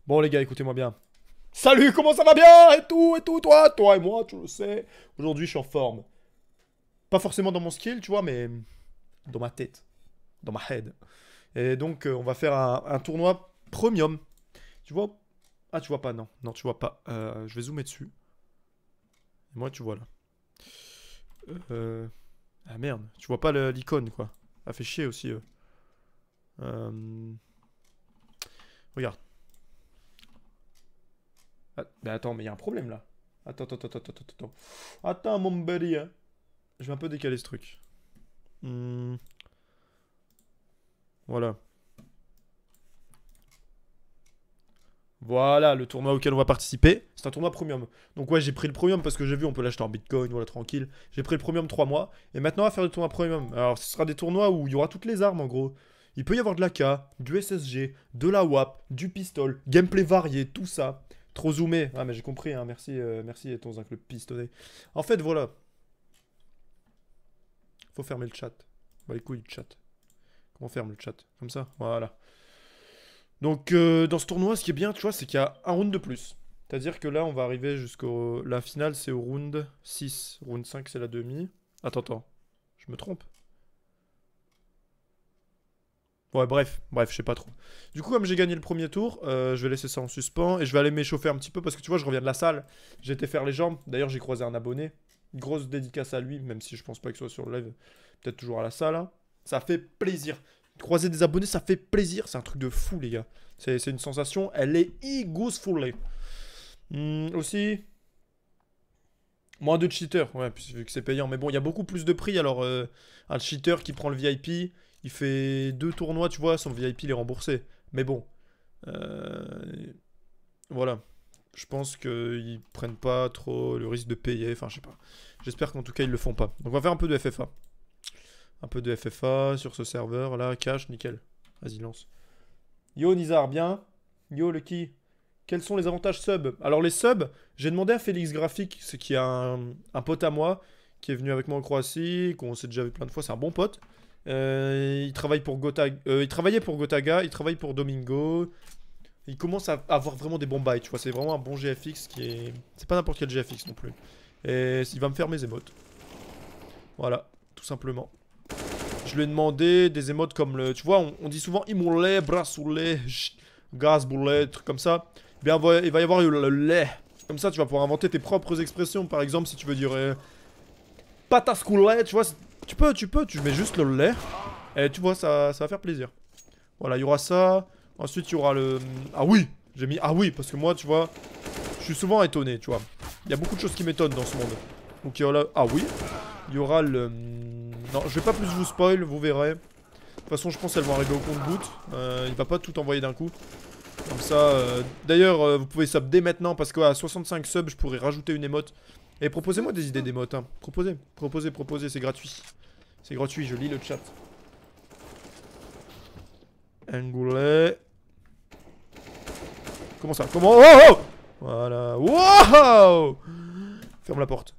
Bon les gars, écoutez-moi bien. Salut, comment ça va bien? Et tout, toi et moi, tu le sais. Aujourd'hui, je suis en forme. Pas forcément dans mon skill, tu vois, mais dans ma tête, dans ma head. Et donc, on va faire un tournoi premium. Tu vois? Ah, tu vois pas, non. Non, tu vois pas. Je vais zoomer dessus. Et moi, tu vois là. Euh... Ah merde, tu vois pas l'icône, quoi. Ça fait chier aussi. Euh, Regarde. Ah, mais attends, mais il y a un problème là. Attends. Attends, mon buddy, hein. Je vais un peu décaler ce truc. Hmm, voilà. Voilà le tournoi auquel on va participer. C'est un tournoi premium. Donc ouais, j'ai pris le premium parce que j'ai vu on peut l'acheter en bitcoin, voilà, tranquille. J'ai pris le premium 3 mois. Et maintenant on va faire le tournoi premium. Alors ce sera des tournois où il y aura toutes les armes en gros. Il peut y avoir de l'AK, du SSG, de la WAP, du pistol, gameplay varié, tout ça. Trop zoomé. Ah mais j'ai compris, hein. Merci, merci étant un club pistonné. En fait voilà. Faut fermer le chat. Bah les couilles, le chat. Comment on ferme le chat? Comme ça? Voilà. Donc, dans ce tournoi, ce qui est bien, tu vois, c'est qu'il y a un round de plus. C'est-à-dire que là, on va arriver jusqu'au... La finale, c'est au round 6. Round 5, c'est la demi. Attends. Je me trompe. Ouais, bref, je sais pas trop. Du coup, comme j'ai gagné le premier tour, je vais laisser ça en suspens et je vais aller m'échauffer un petit peu parce que tu vois, je reviens de la salle. J'ai été faire les jambes. D'ailleurs, j'ai croisé un abonné. Grosse dédicace à lui, même si je pense pas qu'il soit sur le live. Peut-être toujours à la salle, hein. Ça fait plaisir. Croiser des abonnés, ça fait plaisir. C'est un truc de fou, les gars. C'est une sensation, elle est igusful. Aussi, moins de cheaters, ouais, vu que c'est payant. Mais bon, il y a beaucoup plus de prix. Alors, un cheater qui prend le VIP, il fait 2 tournois, tu vois, son VIP il est remboursé. Mais bon, euh, voilà. Je pense qu'ils prennent pas trop le risque de payer. Enfin, je sais pas. J'espère qu'en tout cas, ils le font pas. Donc, on va faire un peu de FFA. Un peu de FFA sur ce serveur. Là, cash, nickel. Vas-y, lance. Yo, Nizar, bien? Yo, Lucky. Quels sont les avantages sub? Alors les subs, j'ai demandé à Félix Graphique, c'est qui est un pote à moi, qui est venu avec moi en Croatie, qu'on s'est déjà vu plein de fois, c'est un bon pote. Il travaille pour Gotaga, il travaillait pour Gotaga, il travaille pour Domingo. Il commence à avoir vraiment des bons bails, tu vois, c'est vraiment un bon GFX qui est... C'est pas n'importe quel GFX non plus. Et il va me faire mes émotes. Voilà, tout simplement. Je lui ai demandé des émotes comme le... Tu vois, on dit souvent Imolé, Brasoulé, Gaz Boulet, trucs comme ça. Eh bien, il va y avoir le lait. Comme ça, tu vas pouvoir inventer tes propres expressions. Par exemple, si tu veux dire patascoulet, tu vois, tu mets juste le lait. Et tu vois, ça va faire plaisir. Voilà, il y aura ça. Ensuite, il y aura le... Ah oui, j'ai mis ah oui, parce que moi, tu vois, je suis souvent étonné, tu vois. Il y a beaucoup de choses qui m'étonnent dans ce monde. Donc, il y aura là... Ah oui, il y aura le... Non, je vais pas plus vous spoil, vous verrez. De toute façon, je pense qu'elles vont arriver au compte-gouttes. Il va pas tout envoyer d'un coup. Comme ça, d'ailleurs, vous pouvez sub dès maintenant parce qu'à 65 subs, je pourrais rajouter une émote. Et proposez-moi des idées d'émotes, hein. Proposez, c'est gratuit. C'est gratuit, je lis le chat. Angoulet. Comment ça? Comment? Oh, oh! Voilà. Wow! Ferme la porte.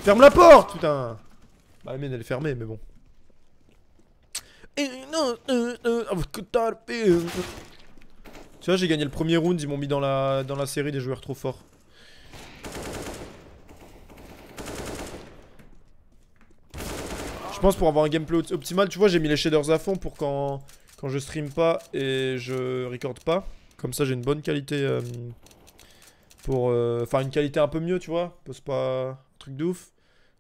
Ferme la porte, putain! Bah, la mienne, elle est fermée, mais bon. Tu vois, j'ai gagné le premier round, ils m'ont mis dans la série des joueurs trop forts. Je pense pour avoir un gameplay optimal, tu vois, j'ai mis les shaders à fond pour quand je stream pas et je record pas. Comme ça, j'ai une bonne qualité pour... Enfin, une qualité un peu mieux, tu vois. C'est pas un truc de ouf.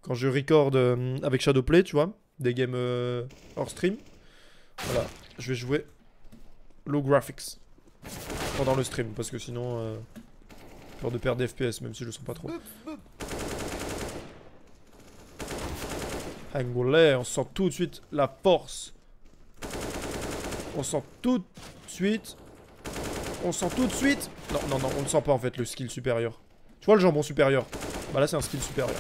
Quand je record avec Shadowplay, tu vois, des games hors stream. Voilà, je vais jouer low graphics pendant le stream parce que sinon peur de perdre des FPS même si je le sens pas trop. Angolais, on sent tout de suite la force. On sent tout de suite. On sent tout de suite. Non, on ne sent pas en fait le skill supérieur. Tu vois le jambon supérieur? Bah là c'est un skill supérieur.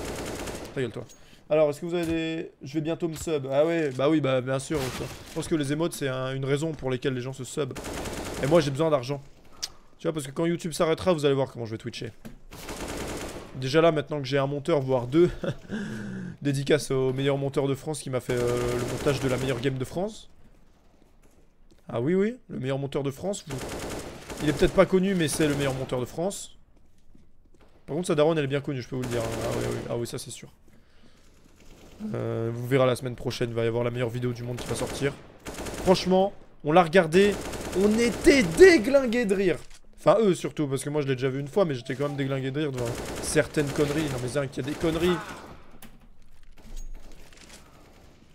Ta gueule toi. Alors est-ce que vous avez des... Je vais bientôt me sub. Ah ouais, bah oui, bah bien sûr. Je pense que les emotes c'est une raison pour laquelle les gens se sub. Et moi j'ai besoin d'argent. Tu vois, parce que quand YouTube s'arrêtera, vous allez voir comment je vais twitcher. Déjà là, maintenant que j'ai un monteur, voire deux, dédicace au meilleur monteur de France qui m'a fait le montage de la meilleure game de France. Ah oui, le meilleur monteur de France. Il est peut-être pas connu, mais c'est le meilleur monteur de France. Par contre, sa daronne, elle est bien connue, je peux vous le dire. Ah oui, ça c'est sûr. Vous verrez la semaine prochaine, il va y avoir la meilleure vidéo du monde qui va sortir. Franchement, on l'a regardé, on était déglingués de rire. Enfin, eux surtout, parce que moi je l'ai déjà vu une fois, mais j'étais quand même déglingué de rire devant certaines conneries. Non, mais Zinc, il y a des conneries.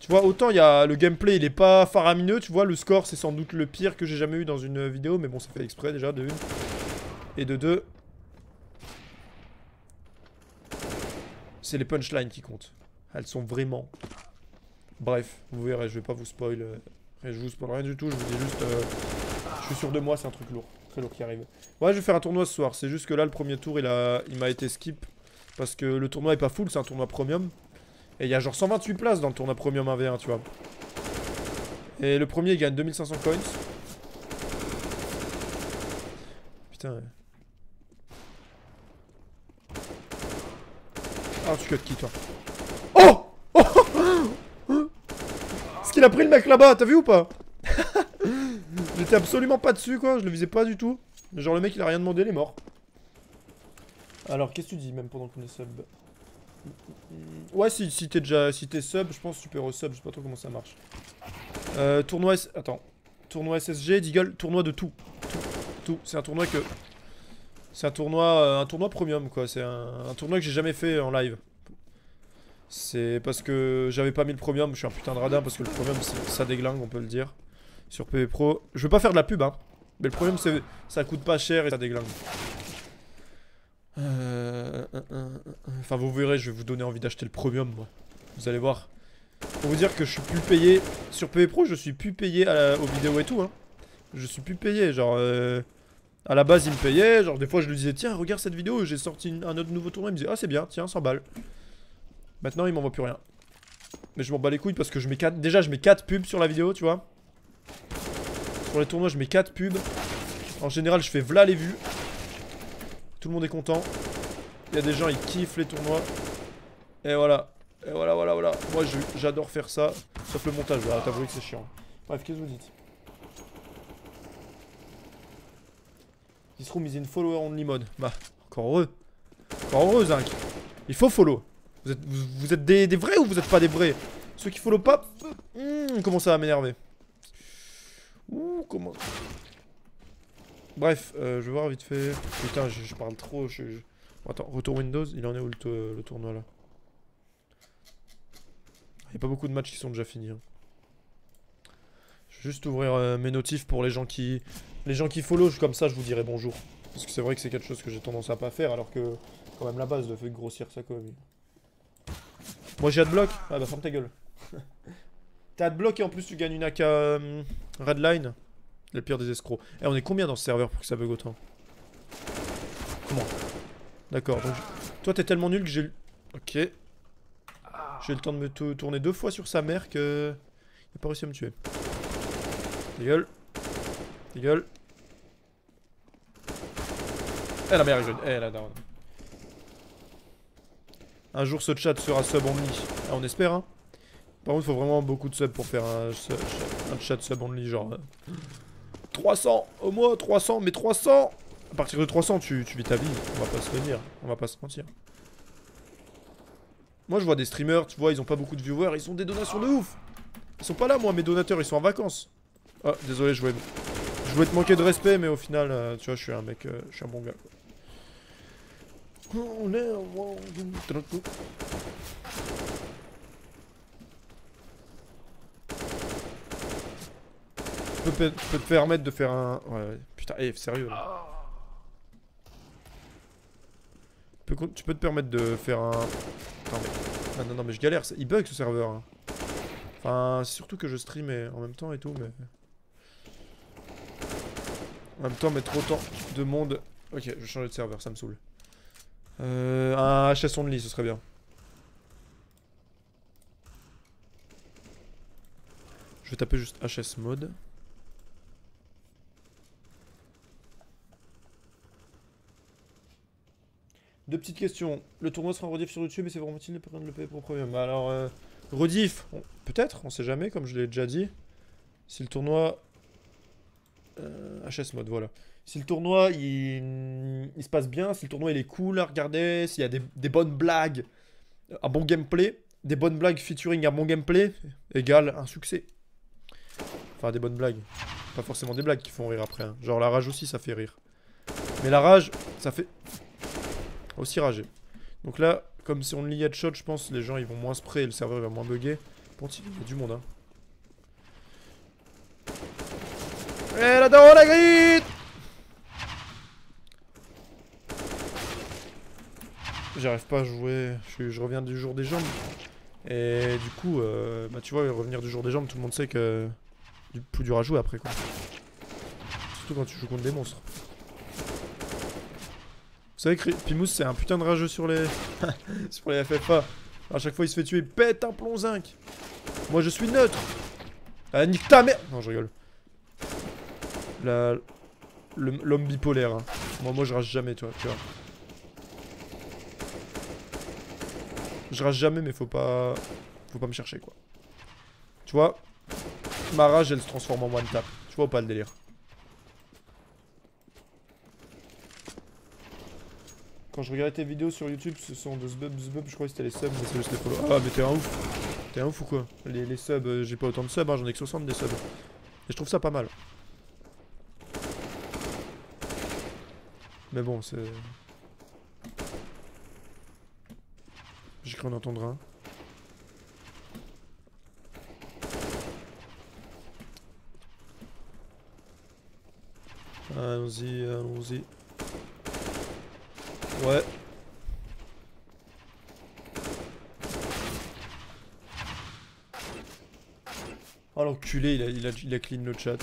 Tu vois, autant il y a le gameplay, il est pas faramineux, tu vois, le score c'est sans doute le pire que j'ai jamais eu dans une vidéo, mais bon, ça fait exprès déjà, de une. Et de deux. C'est les punchlines qui comptent. Elles sont vraiment... Bref, vous verrez, je vais pas vous spoil. Je vous spoil rien du tout, je vous dis juste... je suis sûr de moi, c'est un truc lourd. Très lourd qui arrive. Ouais, je vais faire un tournoi ce soir. C'est juste que là, le premier tour, il m'a été skip. Parce que le tournoi est pas full, c'est un tournoi premium. Et il y a genre 128 places dans le tournoi premium 1v1, tu vois. Et le premier, il gagne 2500 coins. Putain, ouais. Ah, tu cut qui, toi? Oh, oh. Ce qu'il a pris le mec là-bas, t'as vu ou pas? J'étais absolument pas dessus, quoi. Je le visais pas du tout. Genre, le mec, il a rien demandé, il est mort. Alors, qu'est-ce que tu dis, même pendant qu'on est sub? Ouais, si t'es déjà... Si t'es sub, je pense que tu peux resub. Je sais pas trop comment ça marche. Tournoi... Attends. Tournoi SSG, Deagle, tournoi de tout. Tout. C'est un tournoi que... C'est un tournoi premium, quoi. C'est un tournoi que j'ai jamais fait en live. C'est parce que j'avais pas mis le premium. Je suis un putain de radin parce que le premium, ça déglingue, on peut le dire. Sur PV Pro. Je veux pas faire de la pub, hein. Mais le problème, c'est ça coûte pas cher et ça déglingue. Enfin, vous verrez, je vais vous donner envie d'acheter le premium, moi. Vous allez voir. Pour vous dire que je suis plus payé. Sur PV Pro, je suis plus payé aux vidéos et tout, hein. Je suis plus payé, genre... À la base, il me payait. Genre, des fois, je lui disais, tiens, regarde cette vidéo. J'ai sorti un autre nouveau tournoi. Il me disait, ah, c'est bien, tiens, 100 balles. Maintenant, il m'envoie plus rien. Mais je m'en bats les couilles parce que je mets 4... Déjà, je mets 4 pubs sur la vidéo, tu vois. Sur les tournois, je mets 4 pubs. En général, je fais v'là les vues. Tout le monde est content. Il y a des gens, ils kiffent les tournois. Et voilà. Et voilà. Moi, j'adore faire ça. Sauf le montage, là. T'avoues que c'est chiant. Bref, qu'est-ce que vous dites? This room is in follower only mode. Bah, encore heureux. Encore heureux, Zinc. Il faut follow. Vous êtes des vrais ou vous êtes pas des vrais? Ceux qui follow pas... comment ça va m'énerver. Ouh, comment... Bref, je vais voir vite fait. Putain, je parle trop. Attends, retour Windows. Il en est où le tournoi là? Il n'y a pas beaucoup de matchs qui sont déjà finis. Hein. Je vais juste ouvrir mes notifs pour les gens qui follow. Comme ça, je vous dirai bonjour. Parce que c'est vrai que c'est quelque chose que j'ai tendance à pas faire. Alors que, quand même, la base de fait grossir ça quand même. Moi, j'ai adblock. Ah bah, ferme ta gueule. T'as adblock et en plus, tu gagnes une AK Redline. Le pire des escrocs. Et on est combien dans ce serveur pour que ça bug autant? Comment? D'accord, donc... Toi, t'es tellement nul que j'ai... Ok. J'ai eu le temps de me tourner 2 fois sur sa mère que... Il a pas réussi à me tuer. Dégueule. Dégueule. Eh la mère est jeune. Eh la daronne. Un jour ce chat sera sub only. Ah, on espère hein. Par contre il faut vraiment beaucoup de subs pour faire un chat sub only genre... 300 au moins 300 mais 300. À partir de 300 tu vis ta vie. On va pas se le dire. On va pas se mentir. Moi je vois des streamers, tu vois, ils ont pas beaucoup de viewers, ils ont des donations de ouf. Ils sont pas là moi, mes donateurs, ils sont en vacances. Oh, désolé, je voulais te manquer de respect, mais au final, tu vois, je suis un mec, je suis un bon gars. Quoi. Je peux te permettre de faire un... Ouais, putain, sérieux là. Tu peux te permettre de faire un... Attends, non, mais je galère, il bug ce serveur. Hein. Enfin, c'est surtout que je stream en même temps et tout, mais... En même temps, mettre autant de monde... Ok, je vais changer de serveur, ça me saoule. Un HS only, ce serait bien. Je vais taper juste HS mode. Deux petites questions. Le tournoi sera en rediff sur YouTube et c'est vraiment utile de le payer pour premium. Alors, rediff, peut-être, on sait jamais, comme je l'ai déjà dit. Si le tournoi HS mode, voilà. Si le tournoi il se passe bien, si le tournoi il est cool à regarder, s'il y a des bonnes blagues, un bon gameplay, des bonnes blagues featuring un bon gameplay, égale un succès. Enfin, des bonnes blagues. Pas forcément des blagues qui font rire après. Hein. Genre la rage aussi, ça fait rire. Mais la rage, ça fait aussi rager. Donc là, comme si on lit headshot, je pense les gens ils vont moins spray et le serveur il va moins bugger. Bon, il y a du monde, hein. Eh là-dedans, la grille! J'arrive pas à jouer, je reviens du jour des jambes. Et du coup, bah tu vois, revenir du jour des jambes, tout le monde sait que plus dur à jouer après quoi. Surtout quand tu joues contre des monstres. Vous savez que Pimous c'est un putain de rageux sur les sur les FFA. À chaque fois il se fait tuer, il pète un plomb zinc. Moi je suis neutre. Ah nique ta mère. Non je rigole. L'homme bipolaire. Hein. Moi je rage jamais toi, tu vois. Je rage jamais mais faut pas me chercher quoi. Tu vois, ma rage elle se transforme en one tap. Tu vois ou pas le délire? Quand je regardais tes vidéos sur YouTube, ce sont de Zbub, je crois que c'était les subs, mais c'est juste les follow. Ah mais t'es un ouf. T'es un ouf ou quoi? Les subs, j'ai pas autant de subs, hein, j'en ai que 60 des subs. Et je trouve ça pas mal. Mais bon, c'est... J'ai cru en entendre un. Allons-y, allons-y. Ouais. Oh l'enculé, il a clean le chat.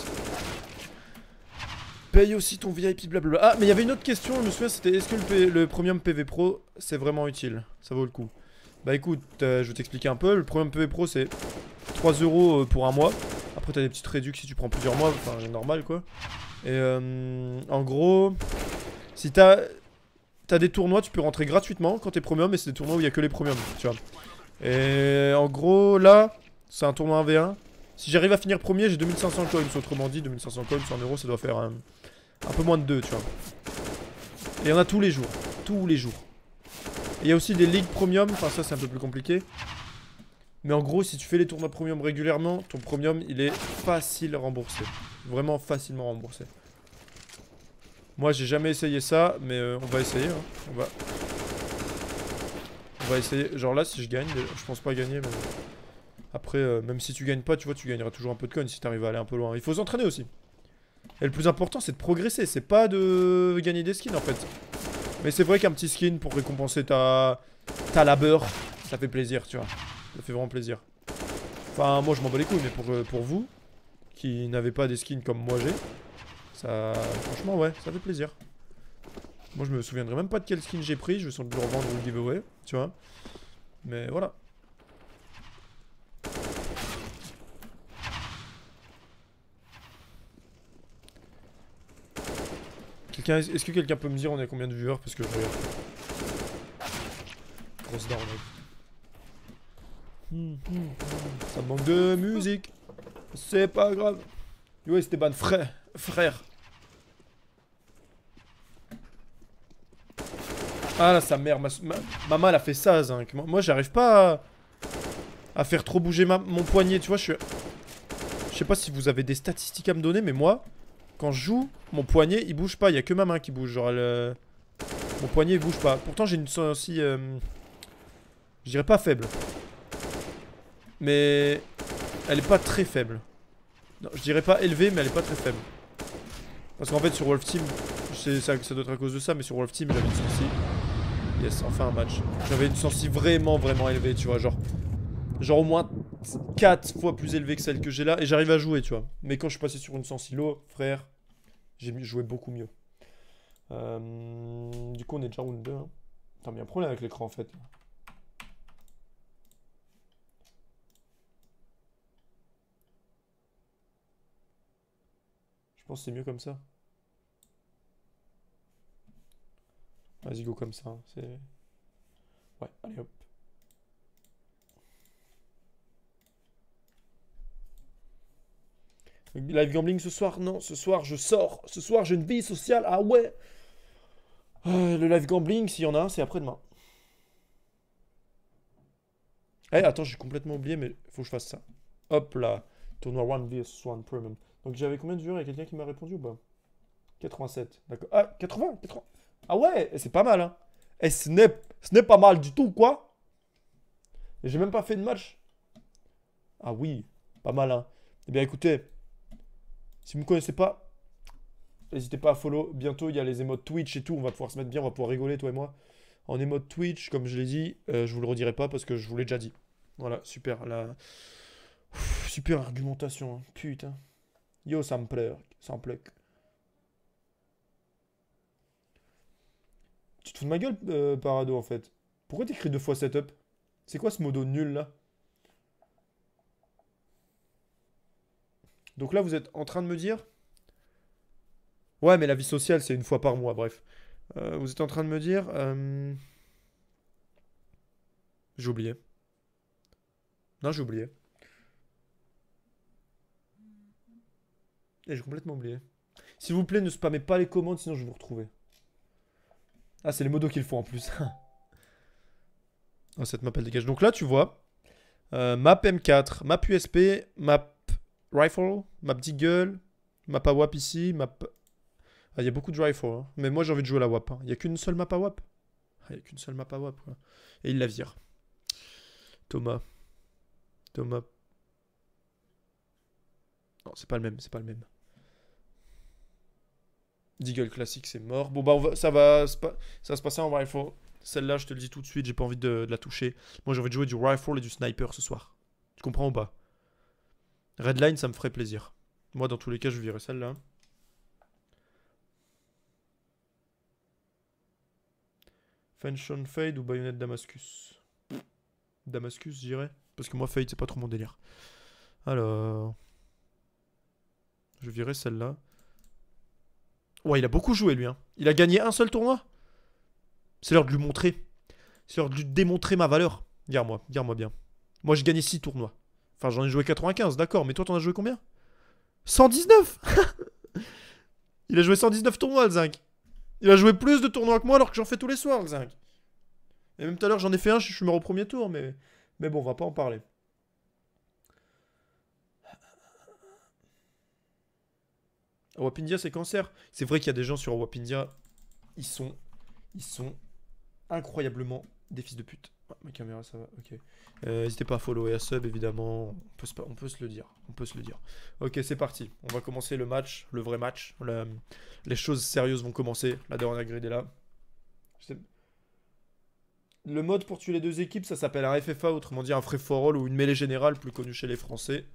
Paye aussi ton VIP blablabla. Ah mais il y avait une autre question, je me souviens, c'était est-ce que le premium PV Pro c'est vraiment utile? Ça vaut le coup. Bah écoute, je vais t'expliquer un peu. Le premium PV Pro c'est 3 € pour un mois. Après t'as des petites réductions si tu prends plusieurs mois, enfin normal quoi. Et en gros, si t'as des tournois, tu peux rentrer gratuitement quand t'es premium, et c'est des tournois où il y a que les premiums, tu vois. Et en gros, là, c'est un tournoi 1v1. Si j'arrive à finir premier, j'ai 2500 coins. Autrement dit, 2500 coins, 100 €, ça doit faire un peu moins de 2, tu vois. Et il y en a tous les jours. Tous les jours. Et il y a aussi des ligues premium. Enfin, ça, c'est un peu plus compliqué. Mais en gros, si tu fais les tournois premium régulièrement, ton premium, il est facile à rembourser. Vraiment facilement remboursé. Moi, j'ai jamais essayé ça, mais on va essayer. Hein. On va essayer. Genre là, si je gagne, je pense pas gagner, mais... Après, même si tu gagnes pas, tu vois, tu gagneras toujours un peu de coins si t'arrives à aller un peu loin. Il faut s'entraîner aussi. Et le plus important, c'est de progresser. C'est pas de gagner des skins, en fait. Mais c'est vrai qu'un petit skin pour récompenser ta labeur, ça fait plaisir, tu vois. Ça fait vraiment plaisir. Enfin, moi, je m'en bats les couilles, mais pour vous, qui n'avez pas des skins comme moi j'ai, ça... Franchement, ouais, ça fait plaisir. Moi, je me souviendrai même pas de quel skin j'ai pris. Je vais sans doute le revendre ou le giveaway, tu vois. Mais voilà. Est-ce que quelqu'un peut me dire on est à combien de viewers? Parce que je regarde. Grosse down, mec. Ça me manque de musique. C'est pas grave. Yo Esteban, frère. Ah là, sa mère, maman elle a fait ça, Zinc. Moi j'arrive pas à faire trop bouger mon poignet, tu vois, je sais pas si vous avez des statistiques à me donner, mais moi, quand je joue, mon poignet il bouge pas, il y a que ma main qui bouge, genre mon poignet il bouge pas. Pourtant j'ai une sensi, je dirais pas faible, mais elle est pas très faible. Non, je dirais pas élevée, mais elle est pas très faible. Parce qu'en fait sur Wolf Team, ça doit être à cause de ça, mais sur Wolf Team j'avais une sensi. Yes, enfin un match. J'avais une sensi vraiment élevée, tu vois, genre au moins 4 fois plus élevée que celle que j'ai là, et j'arrive à jouer, tu vois. Mais quand je suis passé sur une sensi low, frère, j'ai joué beaucoup mieux. Du coup on est déjà round 2, hein. Putain, mais y a un problème avec l'écran en fait. Je pense que c'est mieux comme ça. Vas-y, go comme ça. C'est... Ouais, allez hop. Live gambling ce soir? Non, ce soir je sors. Ce soir j'ai une vie sociale. Ah ouais. Le live gambling, s'il y en a un, c'est après-demain. Eh, attends, j'ai complètement oublié, mais faut que je fasse ça. Hop là. Tournoi 1vs1 Premium. Donc j'avais combien de viewers? Il y a quelqu'un qui m'a répondu ou pas? 87. D'accord. Ah, 80, 80. Ah ouais, c'est pas mal, hein. Eh, ce n'est pas mal du tout, quoi. Et j'ai même pas fait de match. Ah oui, pas mal, hein. Eh bien, écoutez, si vous me connaissez pas, n'hésitez pas à follow. Bientôt, il y a les émotes Twitch et tout. On va pouvoir se mettre bien, on va pouvoir rigoler, toi et moi. En émote Twitch, comme je l'ai dit, je vous le redirai pas parce que je vous l'ai déjà dit. Voilà, super. Super argumentation, hein. Putain. Yo, ça me plaît. Ça me plaît. Tu te fous de ma gueule, Parado, en fait. Pourquoi t'écris 2 fois setup? C'est quoi ce modo nul, là? Donc là, vous êtes en train de me dire... Ouais, mais la vie sociale, c'est une fois par mois, bref. Vous êtes en train de me dire... J'ai oublié. Non, j'ai oublié. Et j'ai complètement oublié. S'il vous plaît, ne spammez pas les commandes, sinon je vais vous retrouver. Ah, c'est les modos qu'il faut en plus. Oh, cette map, elle dégage. Donc là, tu vois, map M4, map USP, map Rifle, map Deagle, map AWAP ici, map... Ah, il y a beaucoup de Rifle, hein. Mais moi, j'ai envie de jouer à la WAP, hein. Il n'y a qu'une seule map AWAP. Ah, il n'y a qu'une seule map AWAP, quoi. Et il la vire. Thomas. Thomas. Non, c'est pas le même, c'est pas le même. Deagle classique, c'est mort. Bon, bah, ça va se passer en Rifle. Celle-là, je te le dis tout de suite, j'ai pas envie de la toucher. Moi, j'ai envie de jouer du Rifle et du Sniper ce soir. Tu comprends ou pas? Redline, ça me ferait plaisir. Moi, dans tous les cas, je virerai celle-là. Fenchon Fade ou Bayonet Damascus? Damascus, je dirais. Parce que moi, Fade, c'est pas trop mon délire. Alors... Je virerai celle-là. Ouais, il a beaucoup joué, lui, hein. Il a gagné un seul tournoi. C'est l'heure de lui montrer. C'est l'heure de lui démontrer ma valeur. Regarde-moi bien. Moi, j'ai gagné 6 tournois. Enfin, j'en ai joué 95, d'accord. Mais toi, t'en as joué combien? 119. Il a joué 119 tournois, le zinc. Il a joué plus de tournois que moi alors que j'en fais tous les soirs, le zinc. Et même tout à l'heure, j'en ai fait un, je suis mort au premier tour, mais bon, on va pas en parler. Wapindia, c'est cancer. C'est vrai qu'il y a des gens sur Wapindia, ils sont incroyablement des fils de pute. Ouais, ma caméra, ça va, ok. N'hésitez pas à follow et à sub, évidemment. On peut se le dire. On peut se le dire. Ok, c'est parti. On va commencer le match, le vrai match. Les choses sérieuses vont commencer. La dernière grid est là. Le mode pour tuer les deux équipes, ça s'appelle un FFA, autrement dit un free for all ou une mêlée générale, plus connue chez les Français.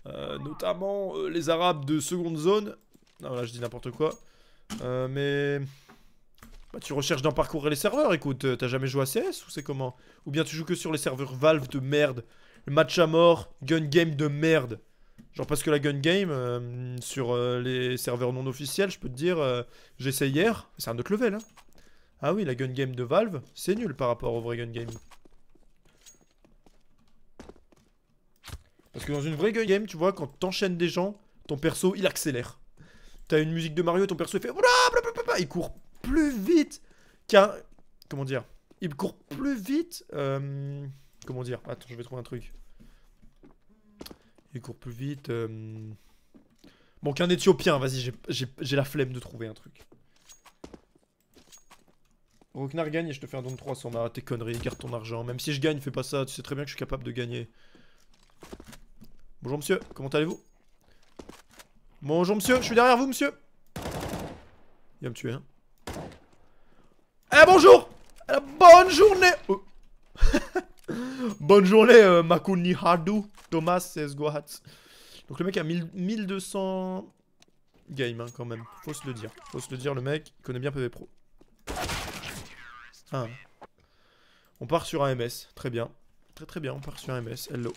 Notamment les Arabes de seconde zone. Non, là, je dis n'importe quoi. Mais... Bah, tu recherches d'en parcourir les serveurs, écoute, t'as jamais joué à CS ou c'est comment? Ou bien tu joues que sur les serveurs Valve de merde, le match à mort, gun game de merde. Genre parce que la gun game, sur les serveurs non officiels, je peux te dire, j'ai essayé hier, c'est un autre level, hein. Ah oui, la gun game de Valve, c'est nul par rapport au vrai gun game. Parce que dans une vraie gun game, tu vois, quand t'enchaînes des gens, ton perso, il accélère. T'as une musique de Mario, ton perso, il fait... Il court plus vite qu'un... Comment dire? Il court plus vite... Comment dire? Attends, je vais trouver un truc. Il court plus vite... Bon, qu'un Éthiopien, vas-y, j'ai la flemme de trouver un truc. Rocknar gagne et je te fais un don de 300. Arrête tes conneries, garde ton argent. Même si je gagne, fais pas ça, tu sais très bien que je suis capable de gagner. Bonjour monsieur, comment allez-vous? Bonjour monsieur, je suis derrière vous monsieur. Il va me tuer, hein. Eh bonjour. Bonne journée. Oh. Bonne journée, Makuni Hardou. Thomas Sesgohats. Donc le mec a 1200 game, hein, quand même. Faut se le dire. Faut se le dire, le mec il connaît bien PV Pro. Ah. On part sur un MS. Très bien. Très bien, on part sur un MS. Hello.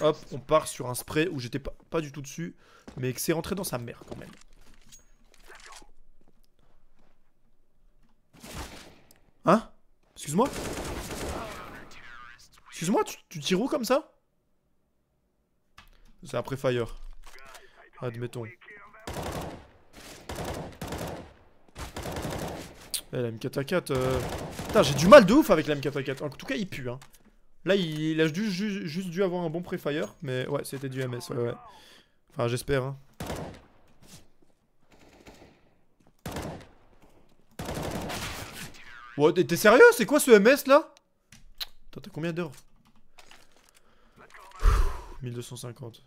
Hop, on part sur un spray où j'étais pas du tout dessus, mais que c'est rentré dans sa mère quand même. Hein? Excuse-moi? Excuse-moi, tu tires où comme ça? C'est après Fire. Admettons. Eh, la M4A4... Putain, j'ai du mal de ouf avec la M4A4. En tout cas, il pue, hein. Là, il a juste dû avoir un bon pré-fire. Mais ouais, c'était du MS, ouais. Enfin, j'espère, hein. Ouais, t'es sérieux? C'est quoi ce MS, là? Attends, t'as combien d'heures? 1250.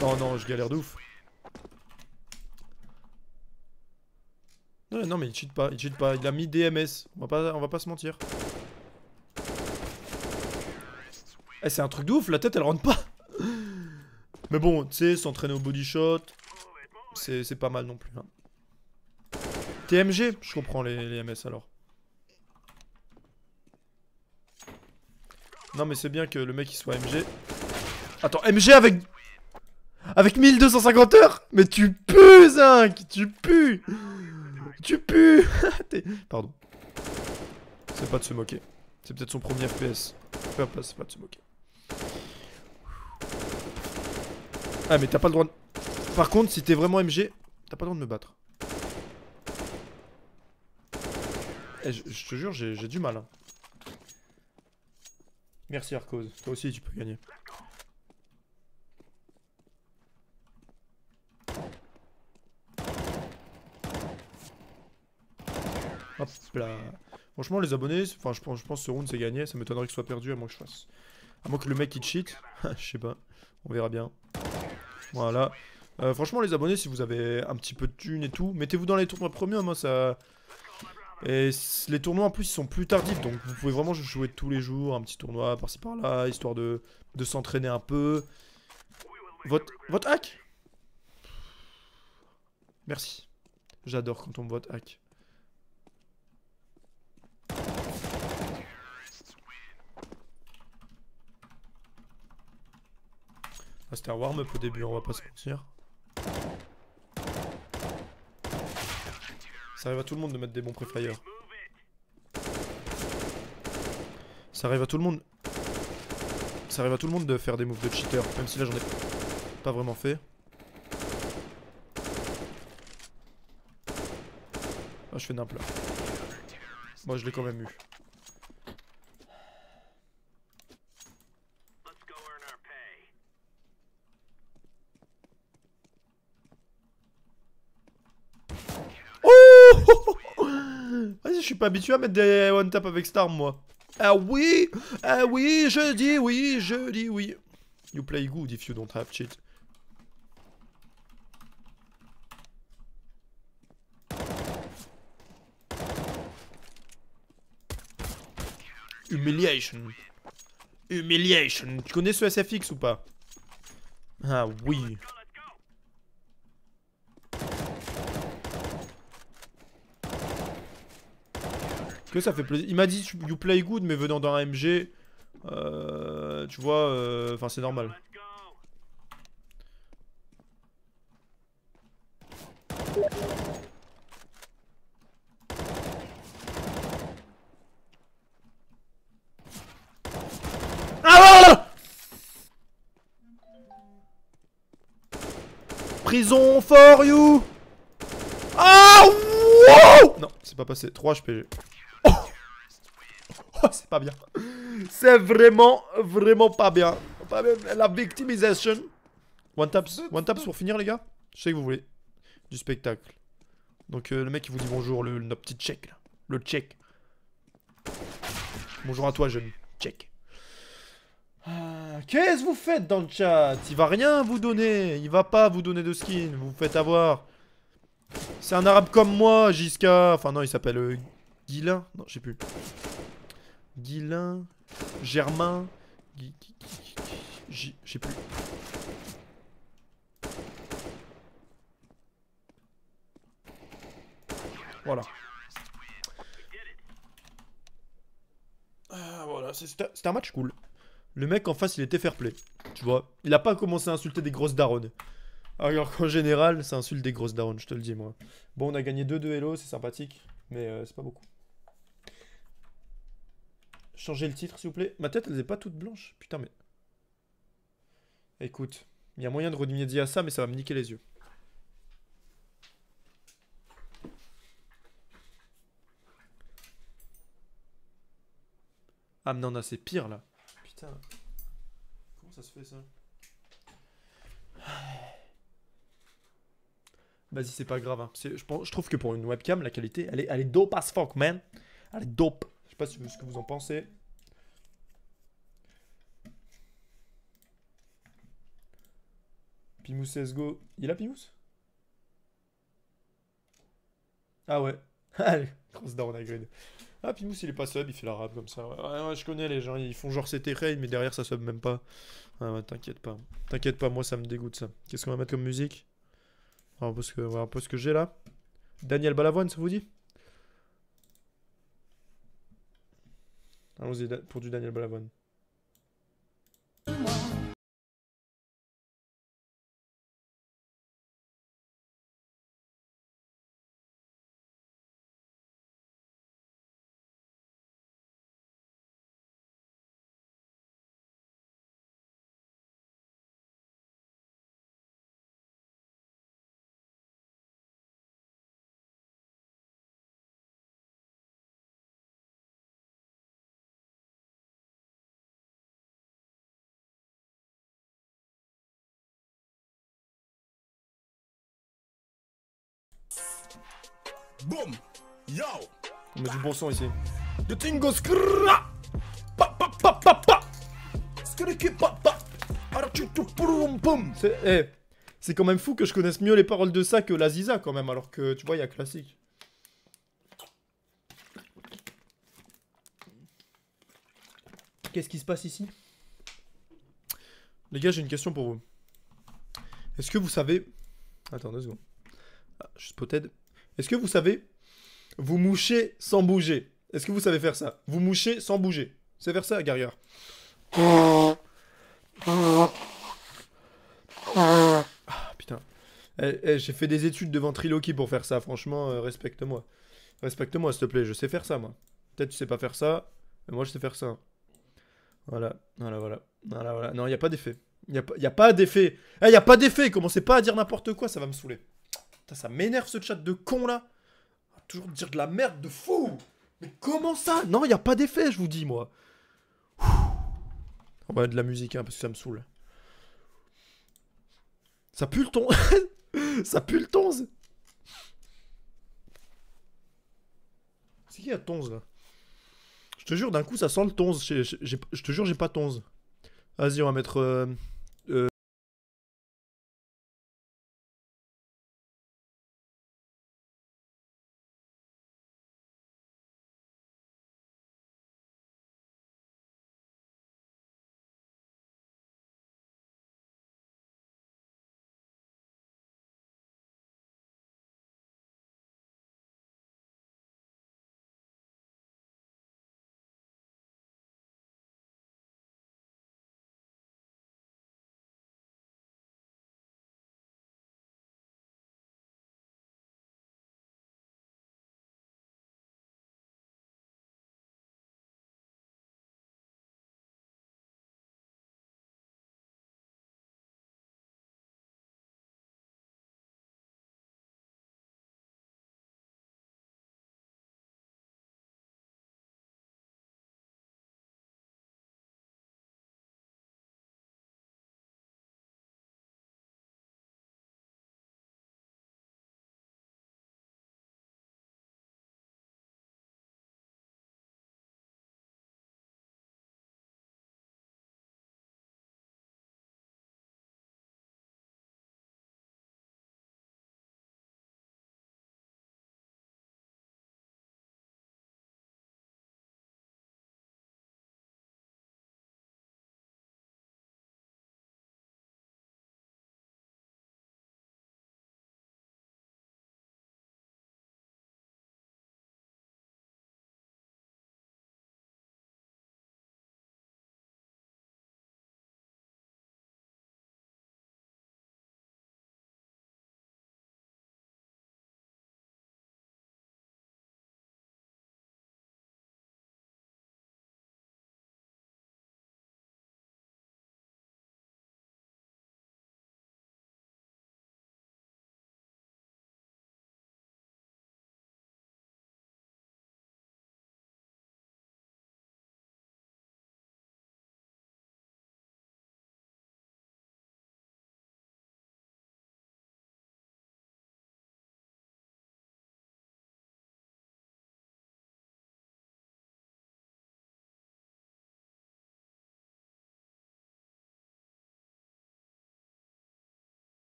Non, non, je galère de ouf. Non, mais il cheat pas, il a mis DMS. On va pas se mentir. Eh, c'est un truc de ouf, la tête elle rentre pas. Mais bon, tu sais, s'entraîner au body shot, c'est pas mal non plus. Hein. TMG, je comprends les MS alors. Non, mais c'est bien que le mec il soit MG. Attends, MG avec 1250 heures? Mais tu pues, Zinc! Tu pues! Tu pues! Pardon. C'est pas de se moquer. C'est peut-être son premier FPS. C'est pas de se moquer. Ah, mais t'as pas le droit de... Par contre, si t'es vraiment MG, t'as pas le droit de me battre. Eh, je te jure, j'ai du mal. Hein. Merci Arcos. Toi aussi, tu peux gagner. Hop là. Franchement, les abonnés, enfin, je pense que ce round c'est gagné. Ça m'étonnerait que ce soit perdu à moins que je fasse. À moins que le mec il cheat. Je sais pas. On verra bien. Voilà. Franchement, les abonnés, si vous avez un petit peu de thunes et tout, mettez-vous dans les tournois premium. Moi, ça. Et les tournois en plus, ils sont plus tardifs. Donc, vous pouvez vraiment jouer tous les jours. Un petit tournoi par-ci par-là. Histoire de s'entraîner un peu. Votre hack? Merci. J'adore quand on me vote hack. Ah, c'était un warm-up au début, on va pas se mentir. Ça arrive à tout le monde de mettre des bons pré-fire. Ça arrive à tout le monde. Ça arrive à tout le monde de faire des moves de cheater, même si là j'en ai pas vraiment fait. Ah, je fais nimp là. Moi je l'ai quand même eu. Vas-y, je suis pas habitué à mettre des one tap avec Storm, moi. Ah oui, je dis oui. You play good if you don't have cheat. Humiliation. Humiliation. Tu connais ce SFX ou pas? Ah oui. Que ça fait plaisir. Il m'a dit you play good, mais venant d'un MG, tu vois, enfin c'est normal. Ah! Prison for you. Ah! Wow! Non, c'est pas passé. 3 HPG. Oh, c'est pas bien. C'est vraiment pas bien. Pas bien. La victimisation. One taps pour finir, les gars. Je sais que vous voulez du spectacle. Donc le mec il vous dit bonjour, notre petit check là. Le check. Bonjour à toi, jeune. Check. Qu'est-ce que vous faites dans le chat? Il va rien vous donner. Il va pas vous donner de skin. Vous vous faites avoir. C'est un arabe comme moi, Jiska. Enfin non, il s'appelle Guilin. Non, je sais plus. Guilin. Germain. Je sais plus. Voilà. Voilà, c'était un match cool. Le mec en face, il était fair play. Tu vois, il a pas commencé à insulter des grosses daronnes. Alors qu'en général, ça insulte des grosses daronnes, je te le dis, moi. Bon, on a gagné 2 Hello, c'est sympathique. Mais c'est pas beaucoup. Changez le titre, s'il vous plaît. Ma tête, elle est pas toute blanche. Putain, mais... Écoute, il y a moyen de remédier à ça, mais ça va me niquer les yeux. Ah, mais non, c'est pire là. Putain. Comment ça se fait ça? Vas-y, c'est pas grave. Hein. Je trouve que pour une webcam, la qualité, elle est dope as fuck, man. Elle est dope. Je sais pas ce que vous en pensez. Pimous CSGO. Il a Pimous? Ah ouais. Allez, grosse down à grid. Ah, Pimous, il est pas sub, il fait la rap comme ça. Ouais, je connais les gens, ils font genre c'était raid, mais derrière ça sub même pas. Ah ouais, t'inquiète pas. T'inquiète pas, moi ça me dégoûte ça. Qu'est-ce qu'on va mettre comme musique? On va voir un peu ce que j'ai là. Daniel Balavoine, ça vous dit? Allons-y pour du Daniel Balavoine. Boom! Yo! On met du bon son ici. The thing goes crrrra! Pa pa pa pa pa! Skriki pa pa! Arachutu pum pum! C'est quand même fou que je connaisse mieux les paroles de ça que la Ziza quand même, alors que tu vois, il y a classique. Qu'est-ce qui se passe ici? Les gars, j'ai une question pour vous. Est-ce que vous savez... Attends, 2 secondes. Ah, je spotted. Est-ce que vous savez vous moucher sans bouger? Est-ce que vous savez faire ça? Vous moucher sans bouger. C'est faire ça, Garrier. Ah, putain. J'ai fait des études de ventriloquie pour faire ça. Franchement, respecte-moi. Respecte-moi, s'il te plaît. Je sais faire ça, moi. Peut-être tu sais pas faire ça, mais moi, je sais faire ça. Voilà, voilà, voilà. Voilà, voilà. Non, il n'y a pas d'effet. Y a pas d'effet. Eh, y a pas d'effet. Commencez pas à dire n'importe quoi, ça va me saouler. Putain, ça m'énerve ce chat de con là. Toujours dire de la merde de fou. Mais comment ça? Non, y a pas d'effet, je vous dis, moi. On va mettre de la musique, hein, parce que ça me saoule. Ça pue le ton. Ça pue le tonze. C'est qui la tonze là? Je te jure, d'un coup, ça sent le tonze. Je te jure, j'ai pas tonze. Vas-y, on va mettre...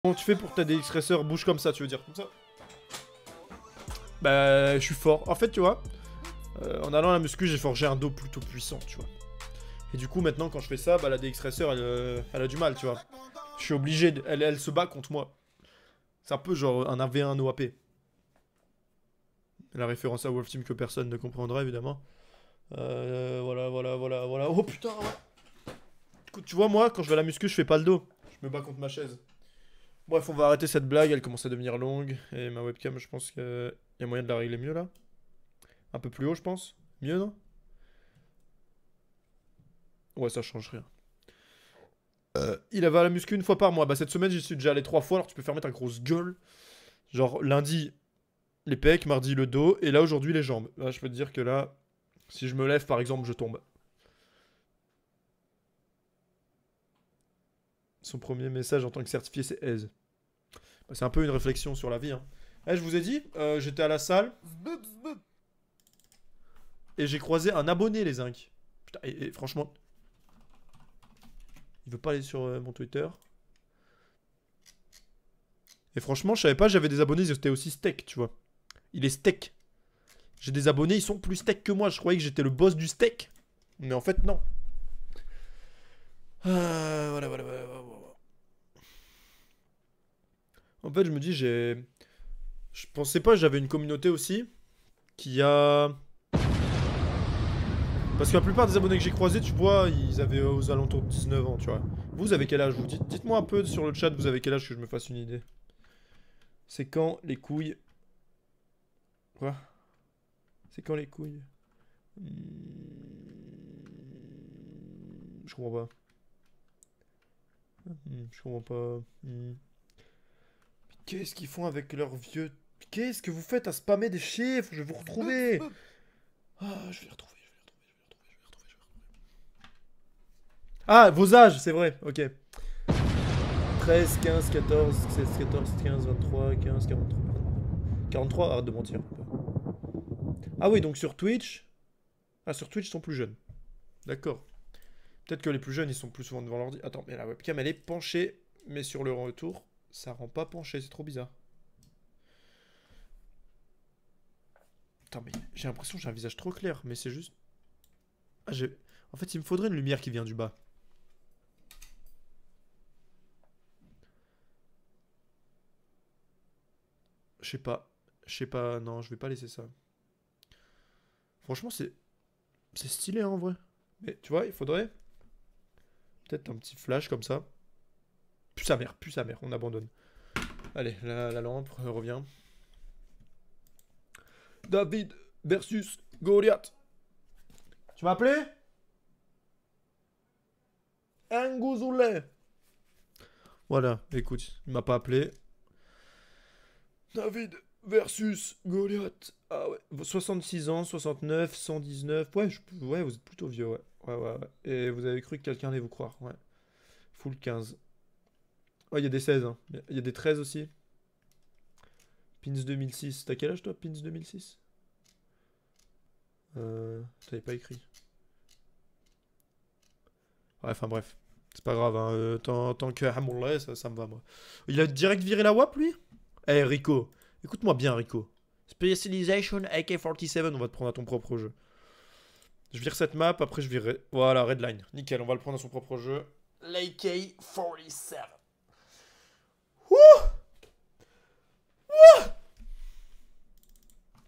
Comment tu fais pour que ta DX Racer bouge comme ça, tu veux dire comme ça? Bah, je suis fort. En fait, tu vois, en allant à la muscu, j'ai forgé un dos plutôt puissant, tu vois. Et du coup, maintenant, quand je fais ça, bah, la DX Racer, elle a du mal, tu vois. Je suis obligé, elle se bat contre moi. C'est un peu genre un 1v1 OAP. La référence à Wolf Team que personne ne comprendra, évidemment. Voilà. Oh putain, ouais. Écoute, tu vois, moi, quand je vais à la muscu, je fais pas le dos. Je me bats contre ma chaise. Bref, on va arrêter cette blague, elle commence à devenir longue. Et ma webcam, je pense qu'il y a moyen de la régler mieux, là. Un peu plus haut, je pense. Mieux, non? Ouais, ça change rien. Il va à la muscu une fois par mois. Bah, cette semaine, j'y suis déjà allé 3 fois, alors tu peux fermer ta grosse gueule. Genre, lundi, les pecs, mardi, le dos, et là, aujourd'hui, les jambes. Là, je peux te dire que là, si je me lève, par exemple, je tombe. Son premier message en tant que certifié, c'est aise. Bah, c'est un peu une réflexion sur la vie, hein. Eh, je vous ai dit, j'étais à la salle, et j'ai croisé un abonné, les zincs. Putain, et franchement... Il veut pas aller sur mon Twitter. Et franchement, je savais pas, j'avais des abonnés, ils étaient aussi steak, tu vois. Il est steak. J'ai des abonnés, ils sont plus steak que moi. Je croyais que j'étais le boss du steak. Mais en fait, non. Voilà. En fait, je me dis, j'ai... Je pensais pas que j'avais une communauté aussi qui a... Parce que la plupart des abonnés que j'ai croisés, tu vois, ils avaient aux alentours de 19 ans, tu vois. Vous avez quel âge, vous? Dites-moi un peu sur le chat, vous avez quel âge que je me fasse une idée. C'est quand les couilles... Quoi? C'est quand les couilles? Je comprends pas. Je comprends pas. Qu'est-ce qu'ils font avec leurs vieux... Qu'est-ce que vous faites à spammer des chiffres? Je vais vous retrouver. Ah, je vais les retrouver. Ah, vos âges, c'est vrai, ok. 13, 15, 14, 16, 14, 15, 23, 15, 43. 43, arrête de mentir. Ah oui, donc sur Twitch... Ah, sur Twitch, ils sont plus jeunes. D'accord. Peut-être que les plus jeunes, ils sont plus souvent devant l'ordi. Attends, mais la webcam, elle est penchée. Mais sur le retour, ça rend pas penché. C'est trop bizarre. Attends, mais j'ai l'impression que j'ai un visage trop clair. Mais c'est juste... Ah, en fait, il me faudrait une lumière qui vient du bas. Je sais pas. Je sais pas. Non, je vais pas laisser ça. Franchement, c'est stylé, hein, en vrai. Mais tu vois, il faudrait... Peut-être un petit flash comme ça. Plus sa mère. On abandonne. Allez, la lampe revient. David versus Goliath. Tu m'as appelé? Ngouzoulé. Voilà, écoute, il m'a pas appelé. David versus Goliath. Ah ouais, 66 ans, 69, 119. Ouais, ouais, vous êtes plutôt vieux, ouais. Ouais. Et vous avez cru que quelqu'un allait vous croire, ouais. Full 15. Ouais, il y a des 16, hein. Il y a des 13 aussi. Pins 2006. T'as quel âge toi, Pins 2006? T'avais pas écrit. Ouais, enfin bref. C'est pas grave, hein. Tant que Hamoulay, ça me va, moi. Il a direct viré la WAP, lui? Eh, Rico. Écoute-moi bien, Rico. Specialization AK-47, on va te prendre à ton propre jeu. Je vire cette map, après je virerai... Voilà, Redline. Nickel, on va le prendre à son propre jeu. L'AK-47.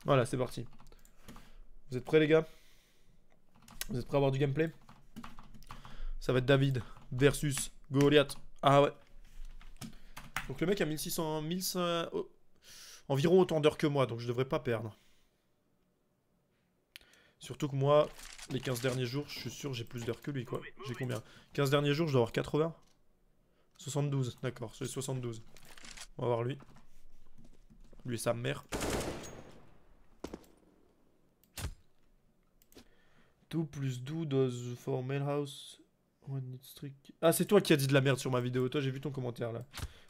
Voilà, c'est parti. Vous êtes prêts, les gars? Vous êtes prêts à avoir du gameplay? Ça va être David versus Goliath. Ah ouais. Donc le mec a 1600... 1500... environ autant d'heures que moi, donc je devrais pas perdre. Surtout que moi, les 15 derniers jours, je suis sûr j'ai plus d'heures que lui, quoi. J'ai combien? 15 derniers jours, je dois avoir 80? 72, d'accord, j'ai 72. On va voir lui. Lui et sa mère. 2 plus 2 does for mail house. Ah, c'est toi qui as dit de la merde sur ma vidéo. Toi, j'ai vu ton commentaire là.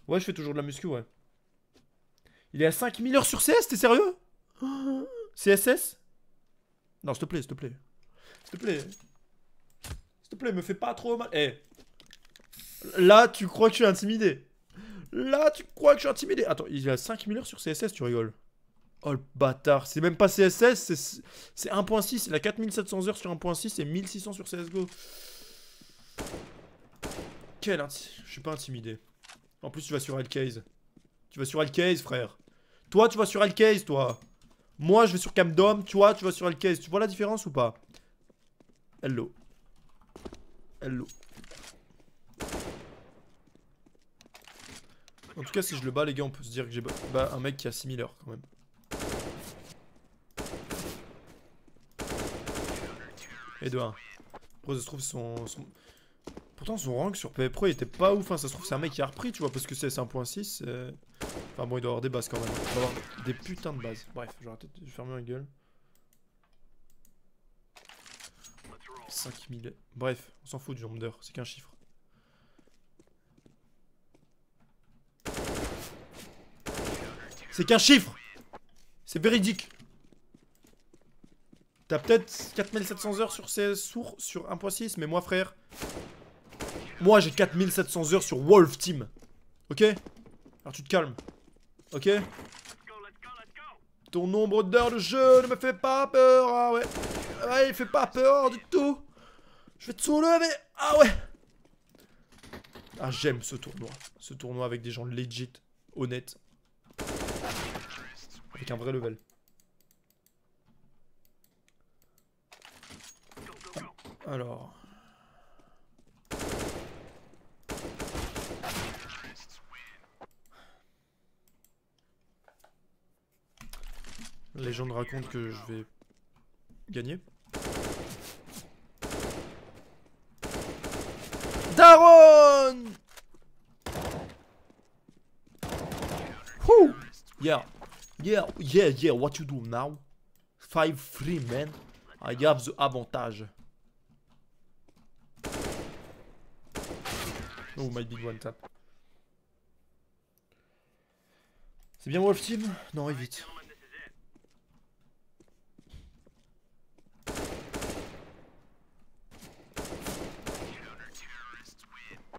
Ouais, je fais toujours de la muscu, ouais. Il est à 5000 heures sur CS, t'es sérieux? CSS? Non, s'il te plaît, s'il te plaît. S'il te plaît. S'il te plaît, me fais pas trop mal. Eh. Là, tu crois que je suis intimidé. Là, tu crois que je suis intimidé? Attends, il a 5000 heures sur CSS, tu rigoles. Oh le bâtard, c'est même pas CSS, c'est 1.6. Il a 4700 heures sur 1.6 et 1600 sur CSGO. Je suis pas intimidé. En plus, tu vas sur Alcase. Tu vas sur Alcase, frère. Toi, tu vas sur Alcase, toi. Moi, je vais sur Camdom. Toi, tu vas sur Alcase. Tu vois la différence ou pas? Hello. Hello. En tout cas, si je le bats, les gars, on peut se dire que j'ai bas un mec qui a 6000 heures quand même. Et de 1. Après, ça se trouve, pourtant, son rank sur PvP Pro il était pas ouf. Hein. Ça se trouve, c'est un mec qui a repris, tu vois, parce que c'est 1.6. Enfin bon, il doit avoir des bases quand même. Il doit avoir des putains de bases. Bref, je vais fermer ma gueule. 5000. Bref, on s'en fout du nombre d'heures, c'est qu'un chiffre. C'est qu'un chiffre! C'est véridique! T'as peut-être 4700 heures sur CS sur 1.6, mais moi, frère, moi j'ai 4700 heures sur Wolf Team. Ok? Alors tu te calmes. Ok? Ton nombre d'heures de jeu ne me fait pas peur. Ah ouais. Ouais, il fait pas peur du tout. Je vais te soulever. Ah ouais. Ah, j'aime ce tournoi. Ce tournoi avec des gens legit, honnêtes. Avec un vrai level. Alors. Les gens me racontent que je vais gagner. Daron! Woo! Yeah. Yeah, what you do now? 5-3, man. I have the avantage. Oh, my big one tap. C'est bien Wolf Team? Non, évite.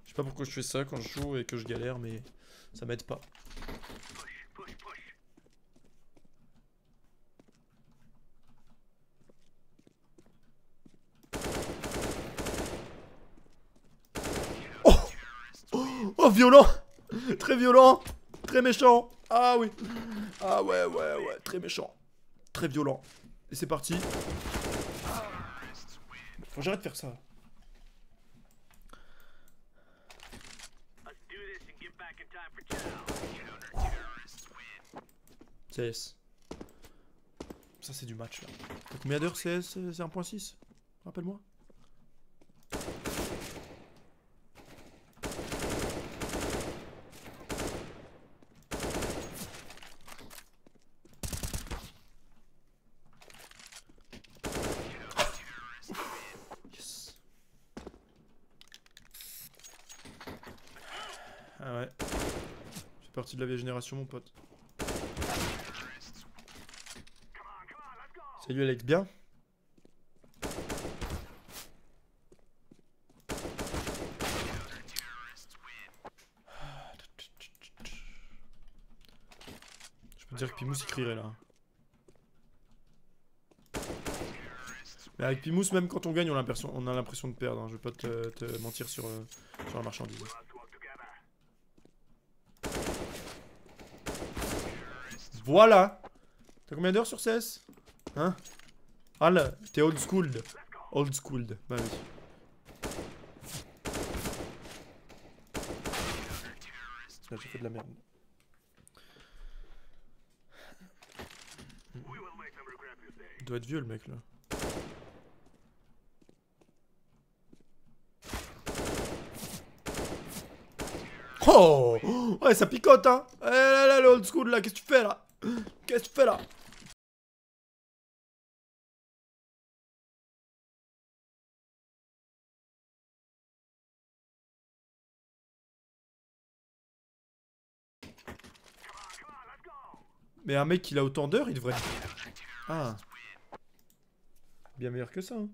Je sais pas pourquoi je fais ça quand je joue et que je galère, mais ça m'aide pas. Oh! Oh, violent! Très violent! Très méchant! Ah oui! Ah ouais, très méchant. Très violent. Et c'est parti. Faut que j'arrête de faire ça. CS. Ça c'est du match là. T'as combien d'heures CS? C'est 1.6? Rappelle-moi. Yes. Ah ouais. Je fais partie de la vieille génération mon pote. Salut Alex, bien? Je peux te dire que Pimous il crierait là. Mais avec Pimous, même quand on gagne, on a l'impression de perdre. Hein. Je vais pas te mentir sur la marchandise. Voilà! T'as combien d'heures sur CS? Hein? Ah là, t'es old schooled. Old schooled. Bah oui. Là, j'ai fait de la merde. Il doit être vieux le mec là. Oh! Ouais, ça picote hein! Eh là, le old school là, qu'est-ce que tu fais là? Qu'est-ce que tu fais là? Mais un mec qui a autant d'heures, il devrait... Ah. Bien meilleur que ça, hein.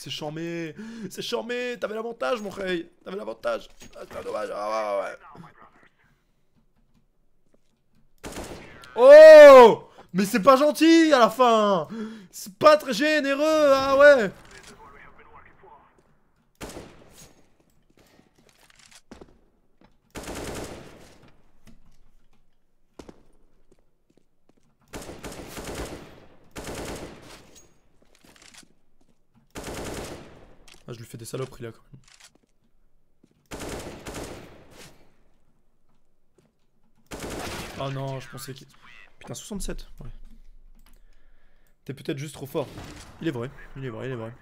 C'est charmé. C'est charmé. T'avais l'avantage, mon frère. T'avais l'avantage. Ah, c'est dommage. Ah, ouais, ouais. Oh! Mais c'est pas gentil à la fin. C'est pas très généreux. Ah ouais. Ah, je lui fais des saloperies là quand même. Ah non, je pensais qu'il... Putain, 67, ouais. T'es peut-être juste trop fort. Il est vrai, il est vrai, il est vrai.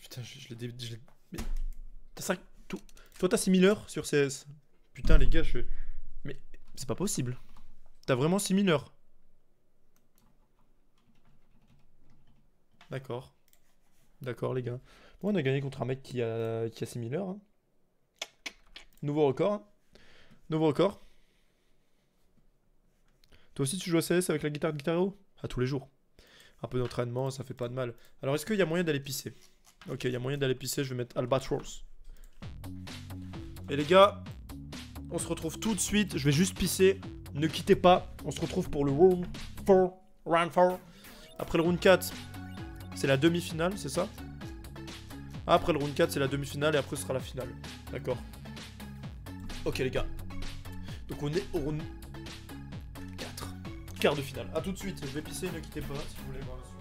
Putain, je l'ai... Mais... T'as 5... Toi, t'as 6000 heures sur CS. Putain, les gars, je... Mais c'est pas possible. T'as vraiment 6000 heures. D'accord. D'accord, les gars. Bon, on a gagné contre un mec qui a 6000 heures. Hein. Nouveau record. Hein. Nouveau record. Toi aussi, tu joues à CS avec la guitare de Guitar Hero? À tous les jours. Un peu d'entraînement, ça fait pas de mal. Alors, est-ce qu'il y a moyen d'aller pisser? Ok, il y a moyen d'aller pisser, je vais mettre Albatross. Et les gars, on se retrouve tout de suite. Je vais juste pisser. Ne quittez pas. On se retrouve pour le round 4. Après le round 4, c'est la demi-finale, c'est ça? Après le round 4, c'est la demi-finale et après ce sera la finale. D'accord. Ok les gars. Donc on est au round 4. Quart de finale. A tout de suite. Je vais pisser, ne quittez pas si vous voulez voir la suite.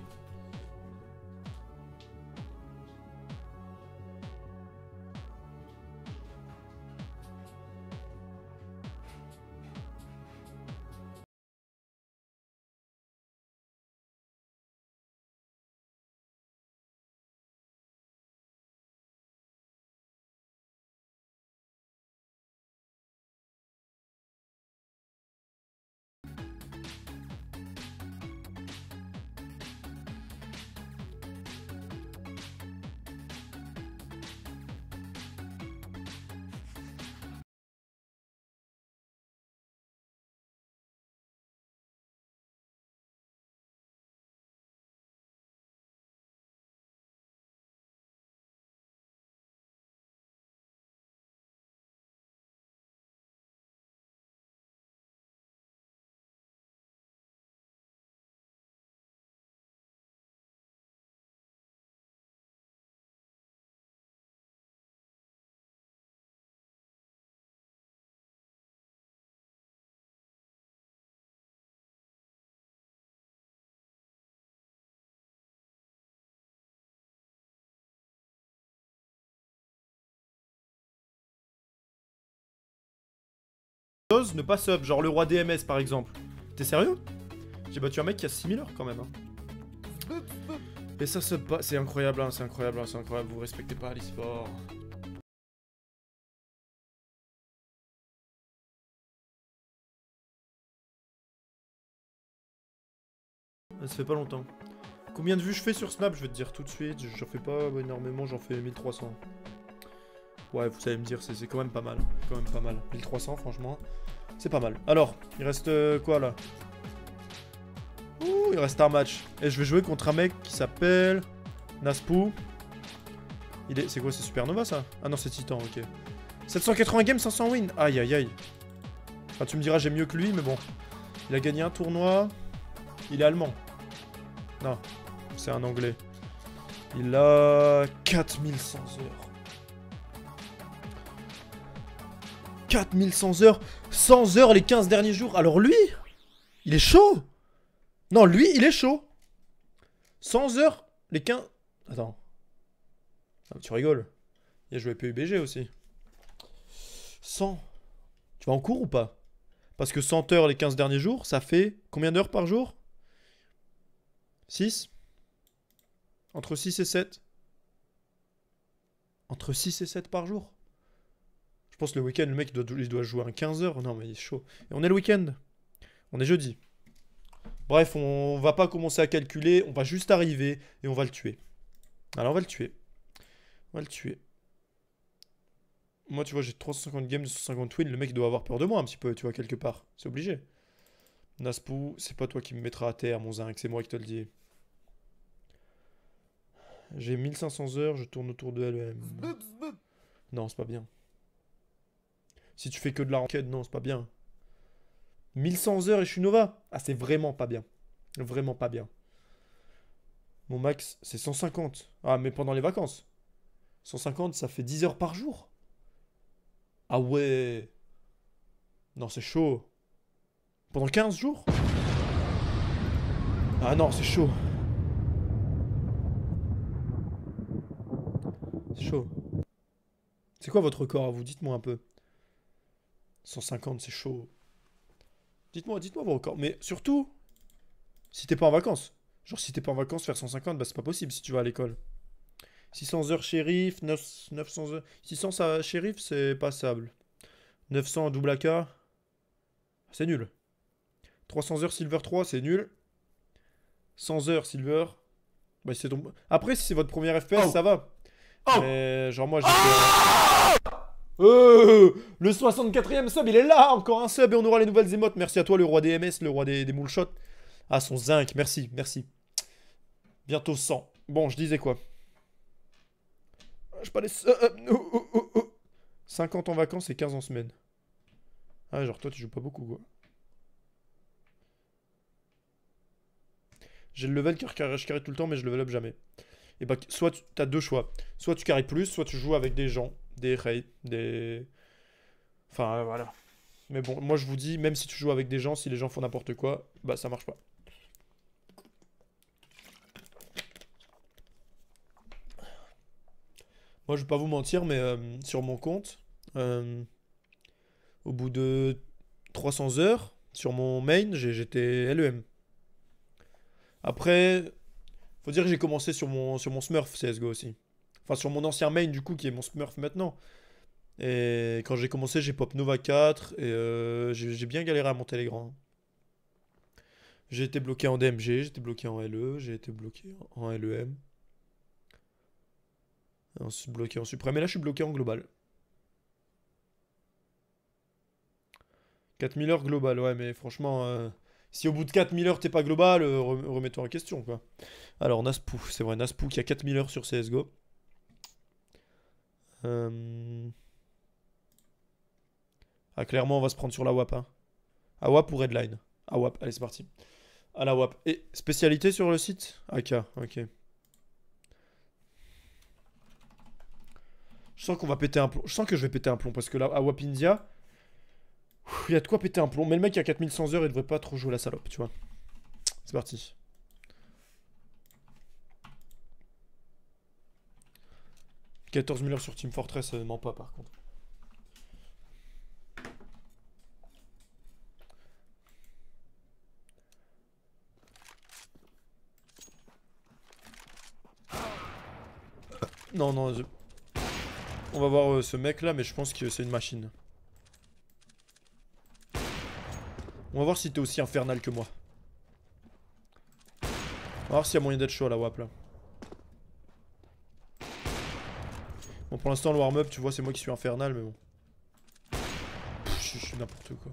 Ose ne pas sub, genre le roi DMS par exemple. T'es sérieux? J'ai battu un mec qui a 6000 heures quand même. Hein. Et ça sub pas, c'est incroyable, hein, c'est incroyable, hein, c'est incroyable, vous respectez pas l'e-sport. Ça fait pas longtemps. Combien de vues je fais sur Snap? Je vais te dire tout de suite, j'en fais pas énormément, j'en fais 1300. Ouais, vous allez me dire, c'est quand même pas mal. Quand même pas mal. 1300, franchement, c'est pas mal. Alors, il reste quoi là? Ouh, il reste un match. Et je vais jouer contre un mec qui s'appelle Naspou. C'est quoi, c'est Supernova ça? Ah non, c'est Titan, ok. 780 games, 500 wins. Aïe aïe aïe. Enfin, tu me diras, j'ai mieux que lui, mais bon. Il a gagné un tournoi. Il est allemand. Non, c'est un anglais. Il a 4100 heures. 4100 heures. 100 heures les 15 derniers jours. Alors lui, il est chaud. Non, lui, il est chaud. 100 heures les 15... Attends. Ah, tu rigoles. Il a joué PUBG aussi. 100. Tu vas en cours ou pas? Parce que 100 heures les 15 derniers jours, ça fait combien d'heures par jour? 6? Entre 6 et 7. Entre 6 et 7 par jour. Je pense que le week-end, le mec, il doit jouer à 15 heures. Non, mais il est chaud. Et on est le week-end. On est jeudi. Bref, on va pas commencer à calculer, on va juste arriver et on va le tuer. Alors on va le tuer. On va le tuer. Moi, tu vois, j'ai 350 games, 250 wins. Le mec doit avoir peur de moi un petit peu, tu vois, quelque part. C'est obligé. Naspou, c'est pas toi qui me mettras à terre, mon zinc, c'est moi qui te le dis. J'ai 1500 heures, je tourne autour de LEM. Non, c'est pas bien. Si tu fais que de la ranked, non, c'est pas bien. 1100 heures et je suis Nova. Ah, c'est vraiment pas bien. Vraiment pas bien. Mon max, c'est 150. Ah, mais pendant les vacances. 150, ça fait 10 heures par jour. Ah ouais. Non, c'est chaud. Pendant 15 jours? Ah non, c'est chaud. C'est chaud. C'est quoi votre record à vous? Dites-moi un peu. 150, c'est chaud. Dites-moi vos records. Mais surtout, si t'es pas en vacances. Genre, si t'es pas en vacances, faire 150, bah c'est pas possible si tu vas à l'école. 600 heures shérif, 900 heures. 600 ça, shérif, c'est passable. 900 double AK, c'est nul. 300 heures silver 3, c'est nul. 100 heures silver, bah c'est donc. Après, si c'est votre première FPS, ça va. Mais genre, moi, j'étais. Le 64ème sub, il est là. Encore un sub et on aura les nouvelles émotes. Merci à toi, le roi des MS, le roi des moulshots. Ah, son zinc, merci, merci. Bientôt 100. Bon, je disais quoi? Je pas les... 50 en vacances et 15 en semaine. Ah, genre toi, tu joues pas beaucoup, quoi. J'ai le level car je carry tout le temps, mais je level up jamais. Et bah, soit t'as deux choix. Soit tu carry plus, soit tu joues avec des gens, des raids, des... Enfin, voilà. Mais bon, moi je vous dis, même si tu joues avec des gens, si les gens font n'importe quoi, bah ça marche pas. Moi je vais pas vous mentir, mais sur mon compte, au bout de 300 heures, sur mon main, j'étais LEM. Après, faut dire que j'ai commencé sur mon Smurf CSGO aussi. Enfin, sur mon ancien main, du coup, qui est mon Smurf maintenant. Et quand j'ai commencé, j'ai pop Nova 4 et j'ai bien galéré à monter les grands. J'ai été bloqué en DMG, j'ai été bloqué en LE, j'ai été bloqué en LEM. Ensuite bloqué en suprême. Et là, je suis bloqué en global. 4000 heures global, ouais, mais franchement, si au bout de 4000 heures t'es pas global, remets-toi en question, quoi. Alors, Naspou, c'est vrai, Naspou qui a 4000 heures sur CSGO. Ah, clairement, on va se prendre sur la WAP. Hein. AWAP ou Redline? AWAP, allez, c'est parti. À la WAP. Et spécialité sur le site? AK, ok. Je sens qu'on va péter un plomb. Je sens que je vais péter un plomb parce que là, AWAP India, il y a de quoi péter un plomb. Mais le mec qui a 4100 heures, il devrait pas trop jouer la salope, tu vois. C'est parti. « 14 000 heures sur Team Fortress, ça ne ment pas par contre. Non, non, on va voir ce mec là, mais je pense que c'est une machine. On va voir si t'es aussi infernal que moi. On va voir s'il y a moyen d'être chaud à la WAP là. Bon, pour l'instant, le warm-up, tu vois, c'est moi qui suis infernal, mais bon. Je suis n'importe quoi.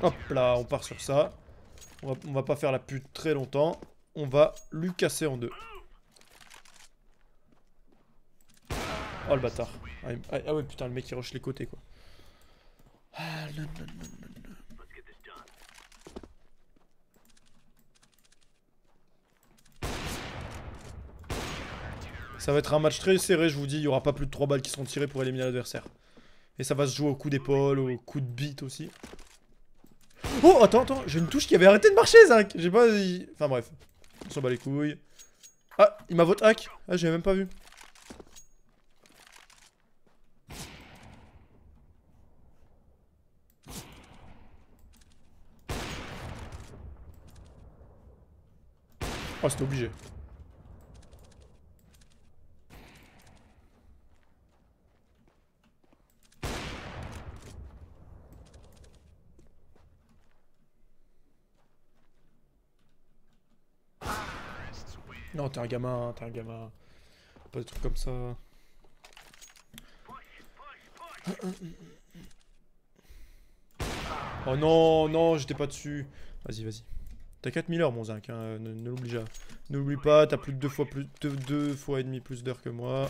Hop là, on part sur ça. On va pas faire la pute très longtemps. On va lui casser en deux. Oh le bâtard. Ah ouais putain, le mec il rush les côtés quoi. Ah non non non non non. Ça va être un match très serré, je vous dis. Il y aura pas plus de 3 balles qui seront tirées pour éliminer l'adversaire. Et ça va se jouer au coup d'épaule, au coup de bite aussi. Oh attends, j'ai une touche qui avait arrêté de marcher, Zinc. J'ai pas... Enfin bref. On s'en bat les couilles. Ah, il m'a vote hack. Ah, j'avais même pas vu. Oh, c'était obligé. Non, t'es un gamin, t'es un gamin. Pas de trucs comme ça. Oh non, non, j'étais pas dessus. Vas-y, vas-y. T'as 4000 heures, mon zinc, hein. Ne l'oublie jamais. N'oublie pas, t'as plus de 2 fois et demi plus d'heures que moi.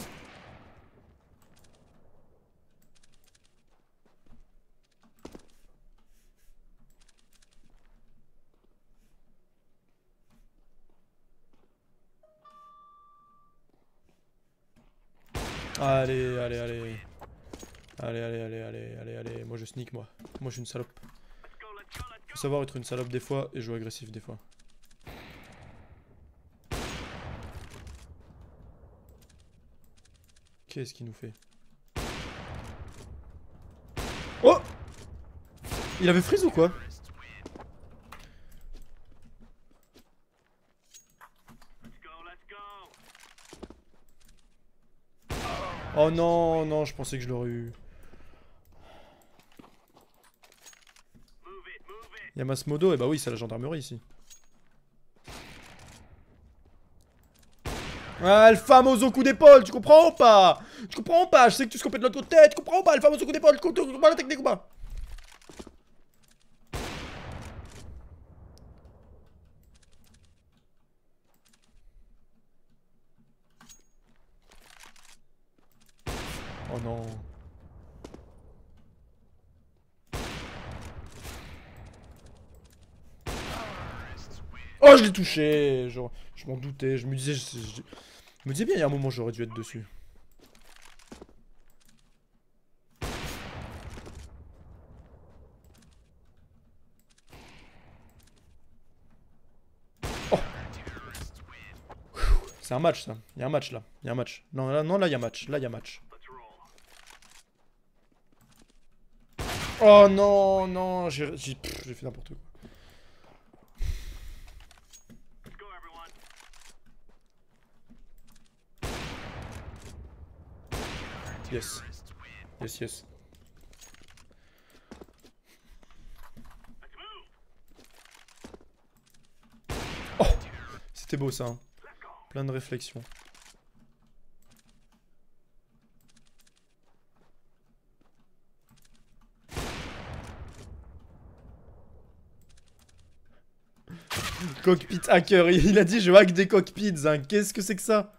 Allez, allez, allez. Allez, allez, allez, allez, allez, allez. Moi je sneak, moi. Moi je suis une salope. Faut savoir être une salope des fois et jouer agressif des fois. Qu'est-ce qu'il nous fait? Oh! Il avait freeze ou quoi? Oh non, non, je pensais que je l'aurais eu. Yamasmodo, et bah oui, c'est la gendarmerie ici. Ah, le famoso coup d'épaule, tu comprends ou pas? Tu comprends ou pas? Je sais que tu scopes de l'autre côté, tu comprends ou pas? Le famoso coup d'épaule, tu comprends la technique ou pas? Oh non. Oh, je l'ai touché. Genre, je m'en doutais. Je me disais, je me disais bien, il y a un moment, j'aurais dû être dessus. Oh. C'est un match, ça. Il y a un match là. Il y a un match. Non, là, non, là, il y a match. Là, il y a match. Oh non, non, j'ai fait n'importe quoi. Yes. Yes, yes. Oh! C'était beau ça. Hein. Plein de réflexions. Cockpit hacker, il a dit je hack des cockpits, hein. Qu'est-ce que c'est que ça?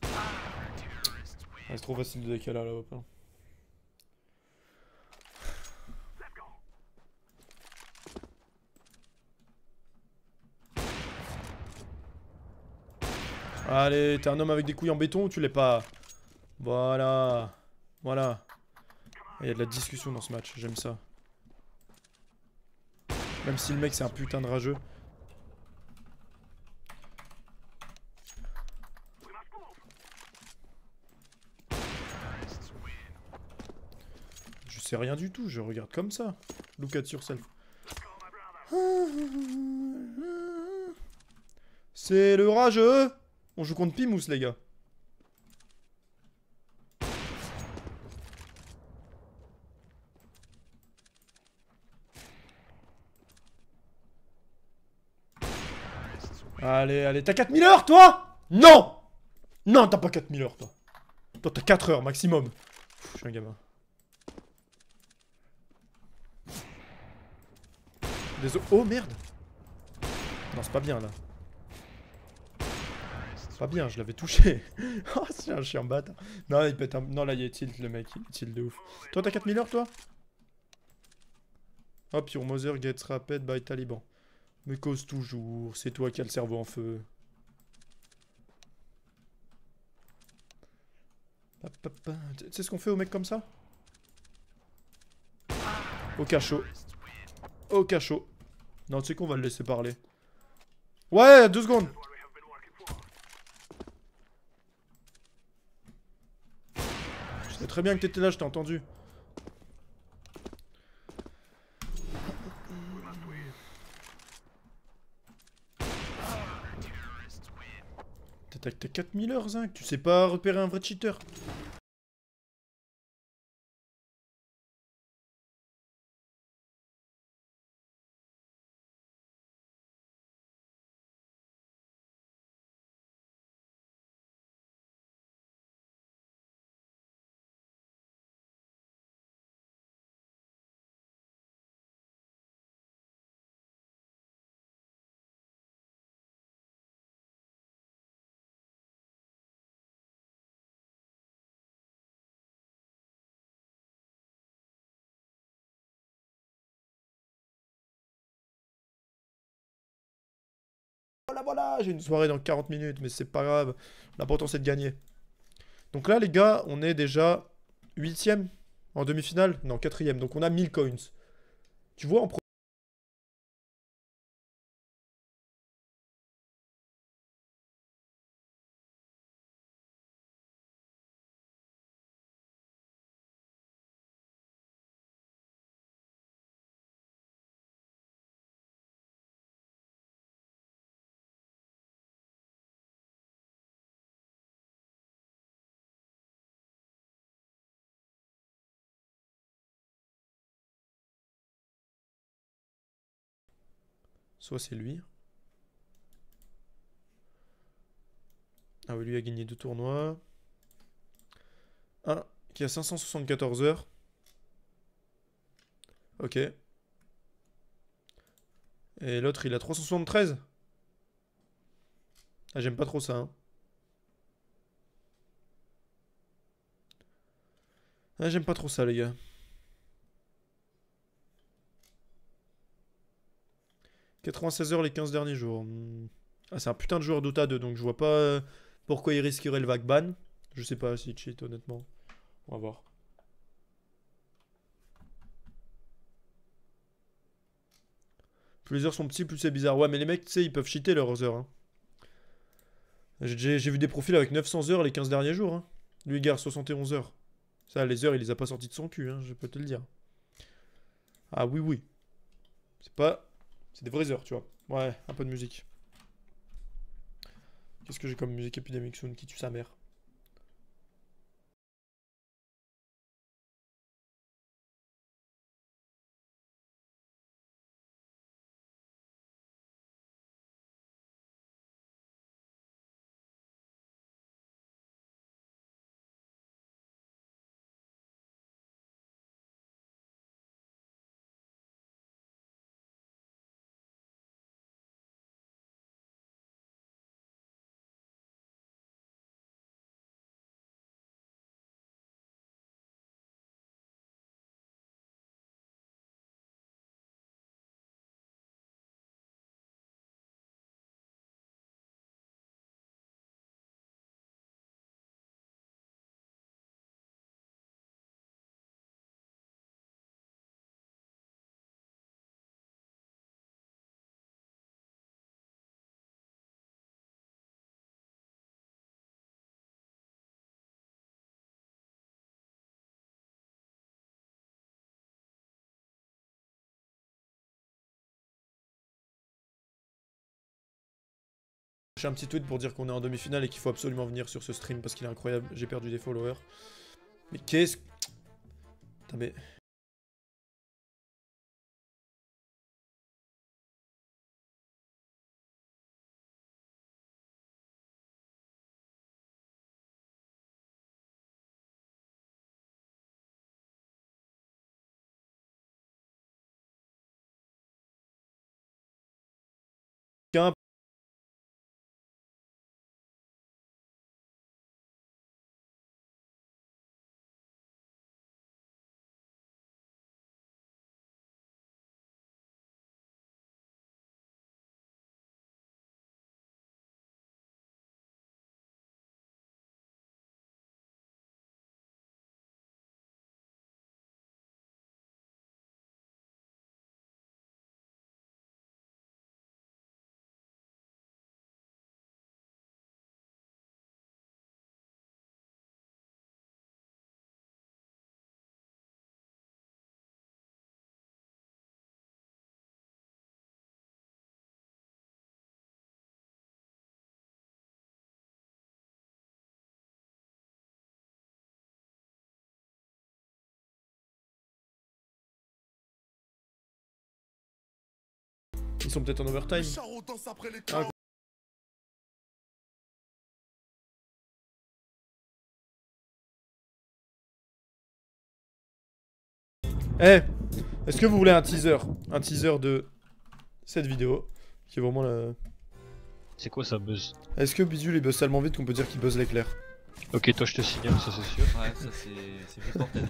Ah, c'est trop facile de décaler là-haut. Hein. Allez, t'es un homme avec des couilles en béton ou tu l'es pas? Voilà. Voilà. Il y a de la discussion dans ce match, j'aime ça. Même si le mec c'est un putain de rageux. Je sais rien du tout, je regarde comme ça. Look at yourself. C'est le rageux. On joue contre Pimous les gars. Allez, allez, t'as 4000 heures toi? Non! Non, t'as pas 4000 heures toi. Toi t'as 4 heures maximum. Pff, je suis un gamin. Désolé. Oh merde! Non, c'est pas bien là. Pas bien, je l'avais touché. Oh, c'est un chien bâtard. Non, il pète un... Non, là, il est tilt, le mec. Il est tilt de ouf. Toi, t'as 4000 heures, toi? Hop, your mother gets raped by Taliban. Me cause toujours. C'est toi qui as le cerveau en feu. Tu sais ce qu'on fait aux mecs comme ça? Au cachot. Au cachot. Non, tu sais qu'on va le laisser parler. Ouais, 2 secondes. savais très bien que t'étais là, je t'ai entendu. T'as 4000 heures, Zinc. Tu sais pas repérer un vrai cheater. Voilà, voilà, j'ai une soirée dans 40 minutes, mais c'est pas grave. L'important c'est de gagner. Donc là, les gars, on est déjà 8ème en demi-finale. Non, 4ème. Donc on a 1000 coins. Tu vois, en pro... Soit c'est lui. Ah oui, lui a gagné 2 tournois. Un qui a 574 heures. Ok. Et l'autre, il a 373. Ah, j'aime pas trop ça, hein. Ah, j'aime pas trop ça, les gars. 96 heures les 15 derniers jours. Ah, c'est un putain de joueur Dota 2, donc je vois pas pourquoi il risquerait le vague ban. Je sais pas s'il cheat, honnêtement. On va voir. Plus les heures sont petits, plus c'est bizarre. Ouais, mais les mecs, tu sais, ils peuvent cheater leurs heures, hein. J'ai vu des profils avec 900 heures les 15 derniers jours, hein. Lui, il garde 71 heures. Ça, les heures, il les a pas sorties de son cul, hein, je peux te le dire. Ah oui, oui. C'est pas... C'est des vraies heures, tu vois. Ouais, un peu de musique. Qu'est-ce que j'ai comme musique épidémique Soon qui tue sa mère? J'ai un petit tweet pour dire qu'on est en demi-finale et qu'il faut absolument venir sur ce stream parce qu'il est incroyable. J'ai perdu des followers. Mais qu'est-ce... Putain, mais... Qu'un Ils sont peut-être en overtime. Ah, eh, est-ce que vous voulez un teaser? Un teaser de cette vidéo, qui est vraiment la... C'est quoi ça buzz? Est-ce que Bidule il buzz tellement vite qu'on peut dire qu'il buzz l'éclair? Ok, toi je te signale, ça c'est sûr. Ouais, ça c'est reported.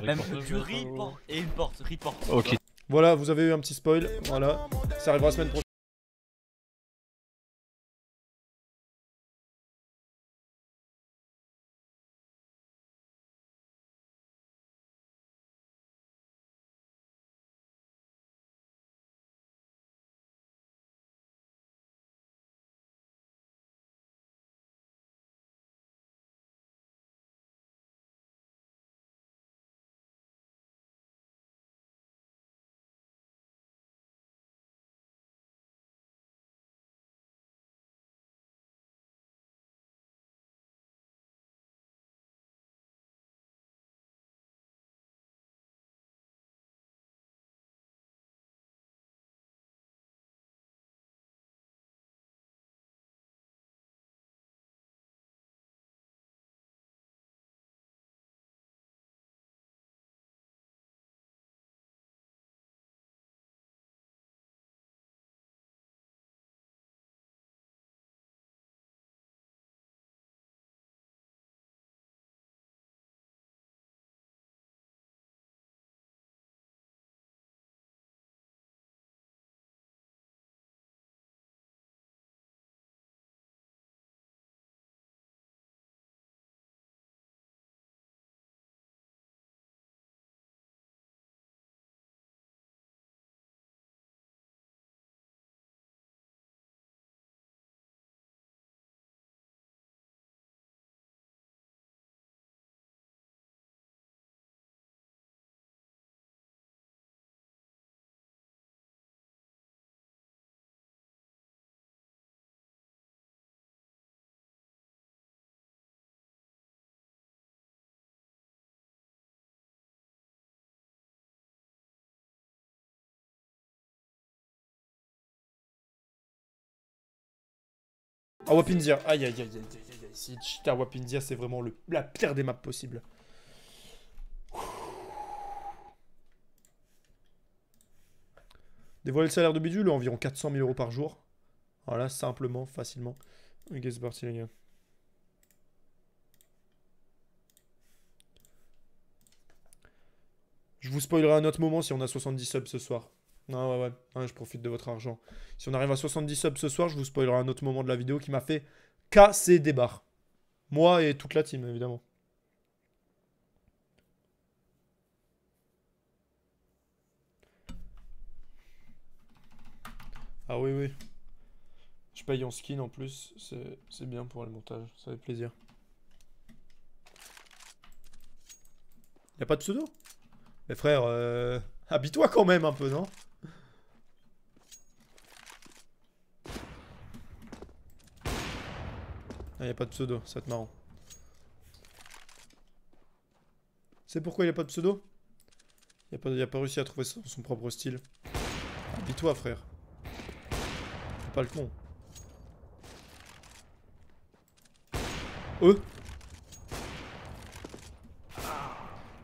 Même du report et une porte, report. Ok. Voilà, vous avez eu un petit spoil, voilà. Ça arrivera la semaine prochaine. Ah, Wapindia, aïe aïe aïe aïe aïe aïe. Si cheat à Wapindia, c'est vraiment la pire des maps possibles. Dévoiler le salaire de Bidule, environ 400 000 € par jour. Voilà, simplement, facilement. Ok, c'est parti les gars. Je vous spoilerai à un autre moment si on a 70 subs ce soir. Non, ouais, ouais, je profite de votre argent. Si on arrive à 70 subs ce soir, je vous spoilerai à un autre moment de la vidéo qui m'a fait casser des barres. Moi et toute la team, évidemment. Ah oui, oui. Je paye en skin en plus. C'est bien pour le montage. Ça fait plaisir. Y'a pas de pseudo? Mais frère, habille-toi quand même un peu, non? Ah, y'a pas de pseudo, ça va être marrant. C'est pourquoi il a pas de pseudo? Il a pas réussi à trouver son propre style. Habille-toi, frère. Fais pas le con.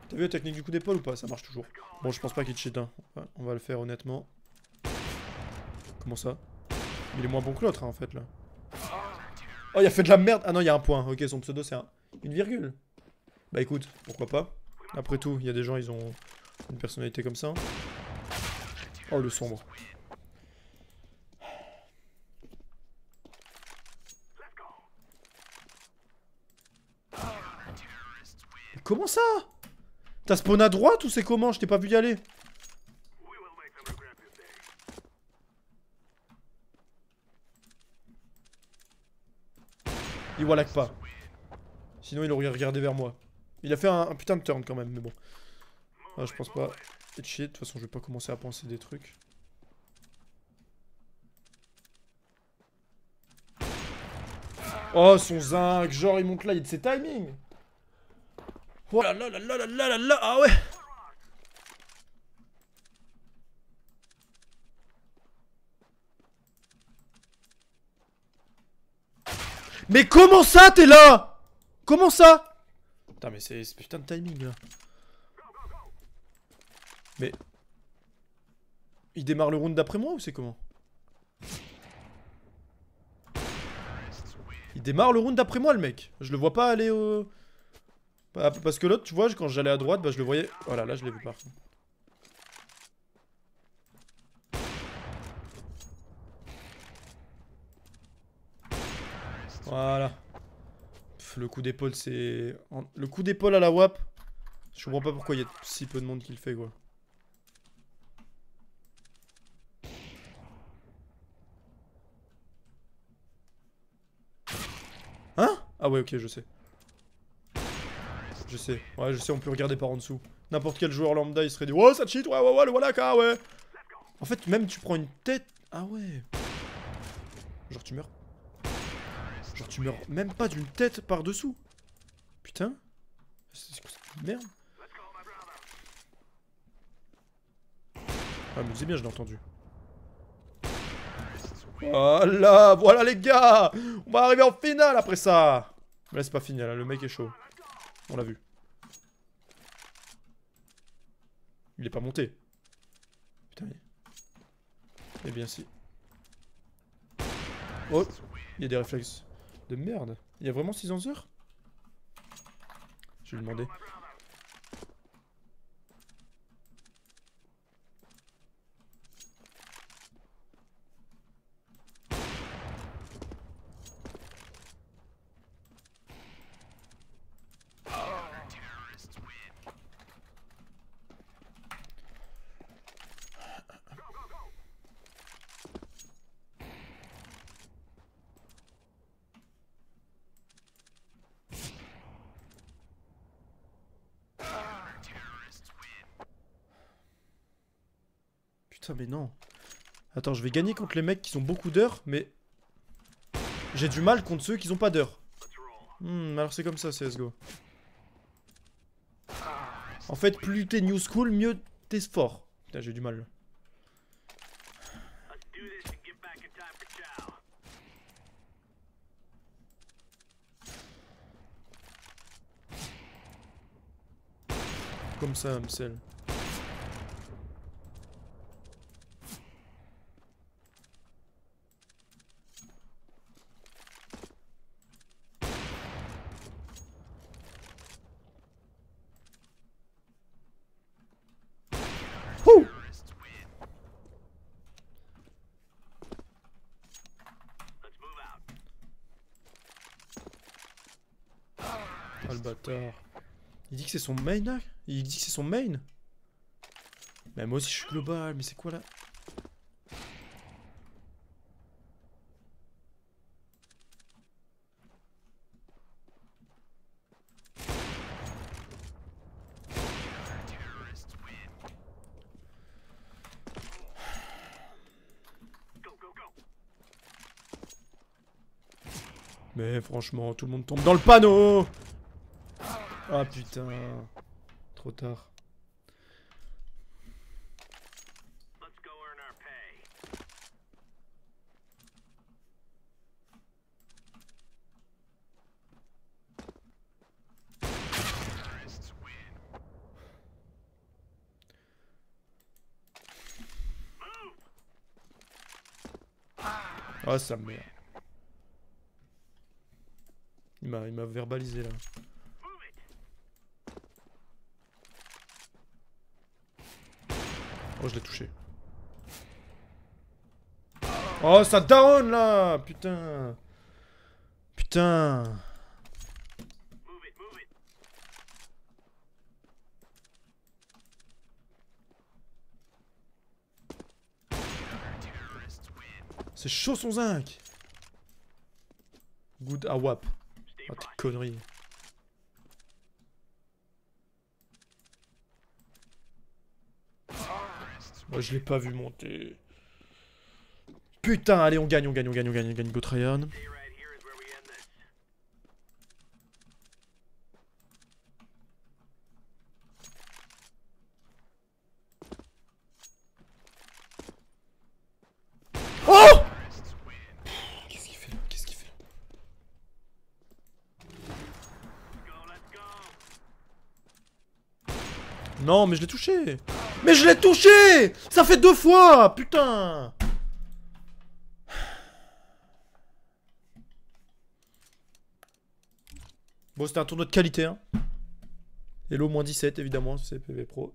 T'as vu la technique du coup d'épaule ou pas? Ça marche toujours. Bon, je pense pas qu'il cheat, hein. Ouais, on va le faire honnêtement. Comment ça? Il est moins bon que l'autre, hein, en fait, là. Oh, il a fait de la merde. Ah non, il y a un point. Ok, son pseudo, c'est une virgule. Bah écoute, pourquoi pas. Après tout, il y a des gens, ils ont une personnalité comme ça. Oh, le sombre. Comment ça? T'as spawn à droite ou c'est comment? Je t'ai pas vu y aller. Il wallach pas. Sinon il aurait regardé vers moi. Il a fait un putain de turn quand même, mais bon. Ah, je pense pas. Et shit, de toute façon je vais pas commencer à penser des trucs. Oh son zinc, genre il monte là, il y a de ses timings. Oh là là là là là là là là, ah ouais. Mais comment ça t'es là? Comment ça? Putain mais c'est putain de timing là. Mais... Il démarre le round d'après moi ou c'est comment? Il démarre le round d'après moi le mec. Je le vois pas aller au... Parce que l'autre tu vois quand j'allais à droite bah je le voyais... Voilà là je l'ai vu par contre. Voilà. Pff, le coup d'épaule c'est... Le coup d'épaule à la WAP. Je comprends pas pourquoi il y a si peu de monde qui le fait quoi. Hein? Ah ouais ok je sais. Je sais. Ouais je sais on peut regarder par en dessous. N'importe quel joueur lambda il serait dit oh ça cheat ouais le voilà ka ouais. En fait même tu prends une tête. Ah ouais. Genre tu meurs. Genre tu meurs même pas d'une tête par dessous. Putain. C'est quoi cette merde? Ah mais c'est bien je l'ai entendu. Voilà, voilà les gars. On va arriver en finale après ça. Mais là c'est pas fini là, le mec est chaud. On l'a vu. Il est pas monté. Putain. Eh bien si. Oh, il y a des réflexes de merde. Il y a vraiment 600 heures? Je vais lui demander. Putain mais non. Attends je vais gagner contre les mecs qui ont beaucoup d'heures mais... J'ai du mal contre ceux qui ont pas d'heures. Alors c'est comme ça CSGO. En fait plus t'es new school mieux t'es fort. Putain j'ai du mal. Comme ça Amsel. Ah le bâtard. Il dit que c'est son main là? Il dit que c'est son main? Mais moi aussi je suis global, mais c'est quoi là? Mais franchement, tout le monde tombe dans le panneau! Ah putain. Trop tard. Ah ça me merde. Il m'a verbalisé là. Oh je l'ai touché. Oh ça down là. Putain. Putain. C'est chaud son zinc. Good à WAP. Oh tes conneries. Moi je l'ai pas vu monter. Putain, allez on gagne, go Tryon. Oh! Qu'est-ce qu'il fait là? Non, mais je l'ai touché. Mais je l'ai touché. Ça fait 2 fois. Putain. Bon, c'était un tournoi de qualité, hein. Hello, moins 17, évidemment, c'est PV Pro.